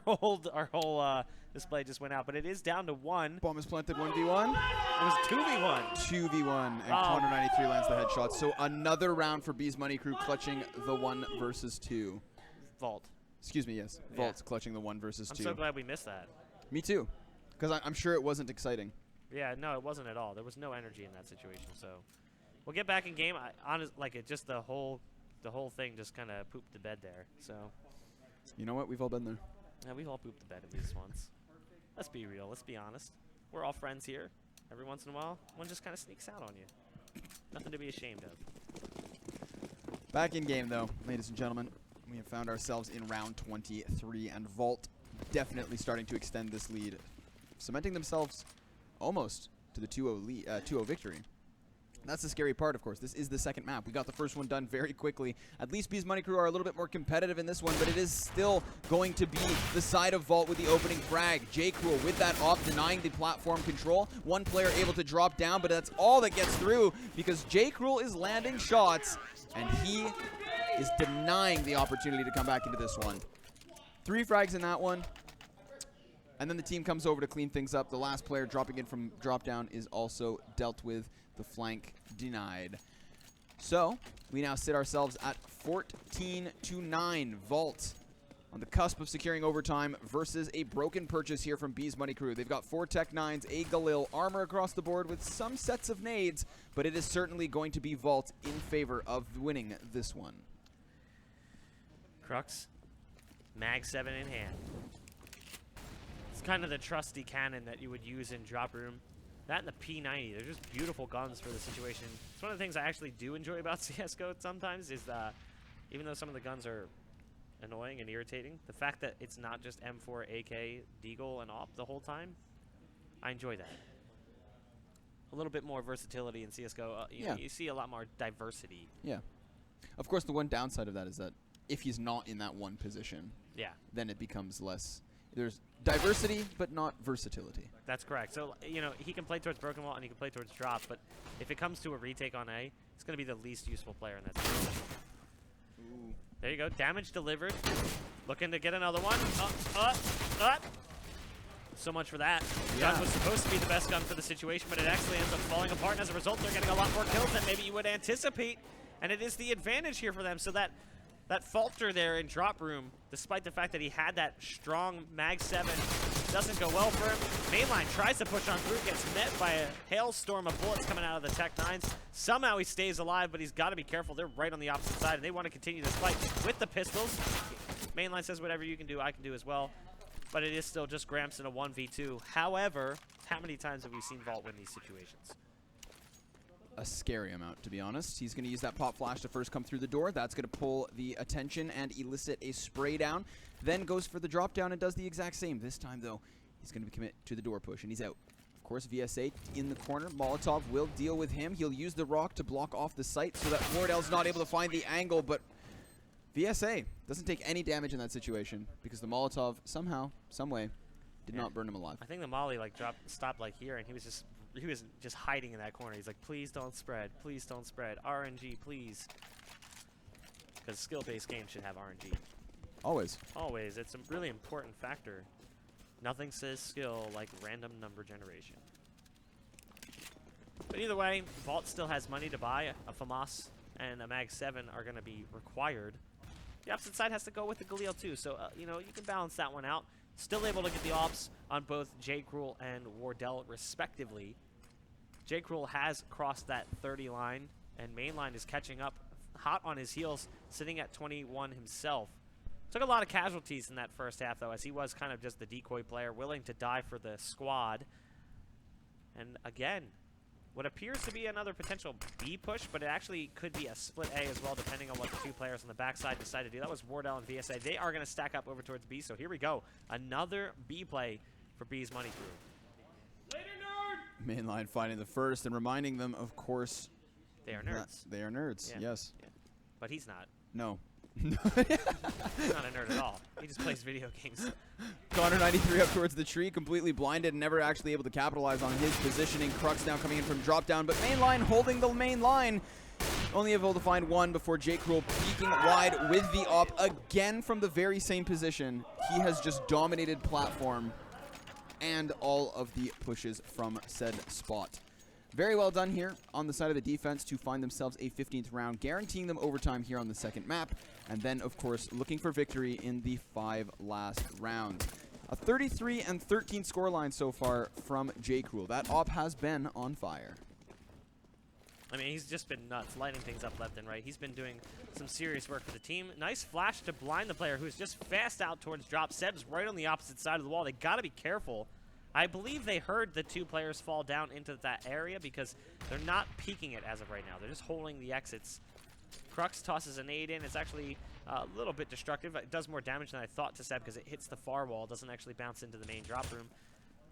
whole display just went out, but it is down to 1. Bomb is planted 1v1. It was 2v1. 2v1, and Connor 93 lands the headshot. So another round for B's Money Crew clutching the 1 versus 2. Vault. Excuse me, yes. Vault's clutching the 1 versus 2. I'm so glad we missed that. Me too, because I'm sure it wasn't exciting. Yeah, no, it wasn't at all. There was no energy in that situation, so we'll get back in game. Just the whole thing just kind of pooped the bed there. So, you know what? We've all been there. Yeah, we've all pooped the bed at least once. Let's be real. Let's be honest. We're all friends here. Every once in a while, one just kind of sneaks out on you. Nothing to be ashamed of. Back in game, though, ladies and gentlemen. We have found ourselves in round 23, and Vault definitely starting to extend this lead, cementing themselves almost to the 2-0 victory. That's the scary part, of course. This is the second map. We got the first one done very quickly. At least B's Money Crew are a little bit more competitive in this one, but it is still going to be the side of Vault with the opening frag. J-Cruel with that op denying the platform control. One player able to drop down, but that's all that gets through because J-Cruel is landing shots, and he is denying the opportunity to come back into this one. 3 frags in that one. And then the team comes over to clean things up. The last player dropping in from drop down is also dealt with. The flank denied. So we now sit ourselves at 14-9. Vault on the cusp of securing overtime versus a broken purchase here from B's Money Crew. They've got 4 Tech 9s, a Galil, armor across the board with some sets of nades, but it is certainly going to be Vault in favor of winning this one. Crux, Mag 7 in hand. It's kind of the trusty cannon that you would use in drop room. That and the P90, they're just beautiful guns for the situation. It's one of the things I actually do enjoy about CSGO sometimes is that even though some of the guns are annoying and irritating, the fact that it's not just M4, AK, Deagle, and AWP the whole time, I enjoy that. A little bit more versatility in CSGO. You see a lot more diversity. Yeah. Of course, the one downside of that is that if he's not in that one position, then it becomes less. There's diversity, but not versatility. That's correct. So, he can play towards Broken Wall and he can play towards Drop, but if it comes to a retake on A, it's going to be the least useful player in that situation. Ooh. There you go. Damage delivered. Looking to get another one. So much for that. Gun was supposed to be the best gun for the situation, but it actually ends up falling apart, and as a result, they're getting a lot more kills than maybe you would anticipate, and it is the advantage here for them, so that that falter there in drop room, despite the fact that he had that strong mag 7, doesn't go well for him. Mainline tries to push on through, gets met by a hailstorm of bullets coming out of the Tech 9s. Somehow he stays alive, but he's got to be careful. They're right on the opposite side, and they want to continue this fight with the pistols. Mainline says, whatever you can do, I can do as well. But it is still just Gramps in a 1v2. However, how many times have we seen Vault win these situations? A scary amount, to be honest. He's going to use that pop flash to first come through the door. That's going to pull the attention and elicit a spray down. Then goes for the drop down and does the exact same. This time, though, he's going to commit to the door push, and he's out. Of course, VSA in the corner. Molotov will deal with him. He'll use the rock to block off the site so that Wardell's not able to find the angle, but VSA doesn't take any damage in that situation because the Molotov somehow, some way, did not burn him alive. I think the Molly stopped like here, and he was just hiding in that corner. He's like, please don't spread, please don't spread. RNG, please. Because skill-based games should have RNG. Always. Always. It's a really important factor. Nothing says skill like random number generation. But either way, Vault still has money to buy. A FAMAS and a Mag 7 are going to be required. The opposite side has to go with the Galil too, so you know, you can balance that one out. Still able to get the ops on both J. Cruel and Wardell respectively. J. Cruel has crossed that 30 line, and Mainline is catching up hot on his heels, sitting at 21 himself. Took a lot of casualties in that first half, though, as he was kind of just the decoy player, willing to die for the squad. And again, what appears to be another potential B push, but it actually could be a split A as well, depending on what the two players on the backside decide to do. That was Wardell and VSA. They are going to stack up over towards B, so here we go. Another B play for B's money crew. Mainline finding the first and reminding them, of course, They are nerds. they are nerds, Yeah. yes. Yeah. But he's not. No. He's not a nerd at all. He just plays video games. Connor 93 up towards the tree, completely blinded and never actually able to capitalize on his positioning. Crux now coming in from drop down, but Mainline holding the main line. Only able to find one before J. Cruel peeking wide with the op again from the very same position. He has just dominated platform and all of the pushes from said spot. Very well done here on the side of the defense to find themselves a 15th round, guaranteeing them overtime here on the second map. And then, of course, looking for victory in the 5 last rounds. A 33-13 scoreline so far from J. Cruel. That op has been on fire. I mean, he's just been nuts, lighting things up left and right. He's been doing some serious work for the team. Nice flash to blind the player who's just fast out towards drop. Seb's right on the opposite side of the wall. They got to be careful. I believe they heard the two players fall down into that area because they're not peeking it as of right now. They're just holding the exits. Crux tosses a nade in. It's actually a little bit destructive. It does more damage than I thought to Seb because it hits the far wall. It doesn't actually bounce into the main drop room.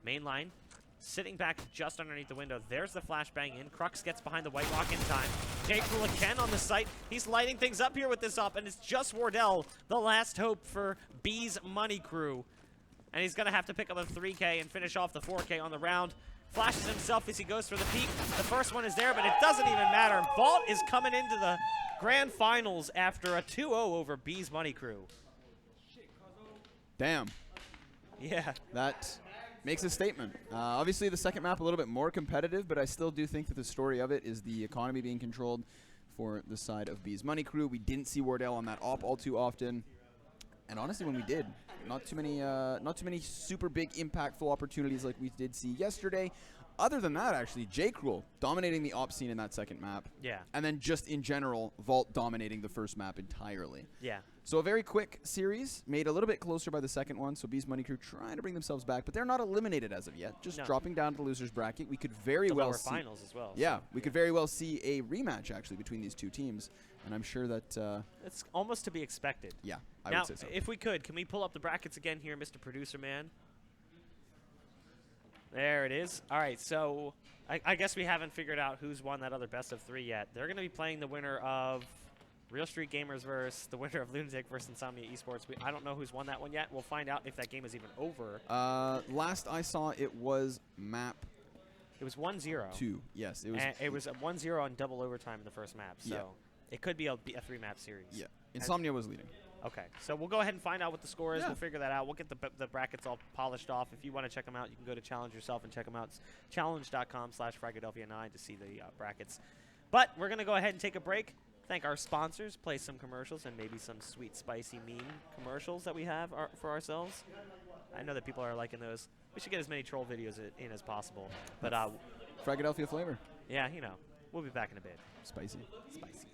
Mainline sitting back just underneath the window. There's the flashbang in. Crux gets behind the white rock in time. J. Cruel again on the site. He's lighting things up here with this op, and it's just Wardell, the last hope for B's money crew. And he's going to have to pick up a 3K and finish off the 4K on the round. Flashes himself as he goes for the peak. The first one is there, but it doesn't even matter. Vault is coming into the grand finals after a 2-0 over B's money crew. Damn. Yeah. That makes a statement. Obviously, the second map a little bit more competitive, but I still do think that the story of it is the economy being controlled for the side of B's money crew. We didn't see Wardell on that op all too often. And honestly, when we did, not too many super big impactful opportunities like we did see yesterday. Other than that, actually, J. Cruel dominating the op scene in that second map. Yeah. And then just in general, Vault dominating the first map entirely. Yeah. So a very quick series, made a little bit closer by the second one. So B's money crew trying to bring themselves back, but they're not eliminated as of yet. Just dropping down to the losers bracket. We could very the well lower see finals as well. Yeah, we could very well see a rematch actually between these two teams, and I'm sure that it's almost to be expected. Yeah, I now, would say so. If we could, can we pull up the brackets again here, Mr. Producer Man? There it is. All right, so I guess we haven't figured out who's won that other best of 3 yet. They're going to be playing the winner of Real Street Gamers versus the winner of Lunatic versus Insomnia Esports. I don't know who's won that one yet. We'll find out if that game is even over. Last I saw, it was map. It was 1-0. 2. Yes, it was. And it was a 1-0 on double overtime in the first map. So it could be a 3-map series. Yeah. Insomnia was leading. Okay, so we'll go ahead and find out what the score is. Yeah. We'll figure that out. We'll get the brackets all polished off. If you want to check them out, you can go to Challenge yourself and check them out. It's challenge.com/Fragadelphia9 to see the brackets. But we're going to go ahead and take a break. thank our sponsors, play some commercials, and maybe some sweet, spicy, mean commercials that we have for ourselves. I know that people are liking those. We should get as many troll videos in as possible. But Fragadelphia flavor. yeah, you know, we'll be back in a bit. Spicy. Spicy.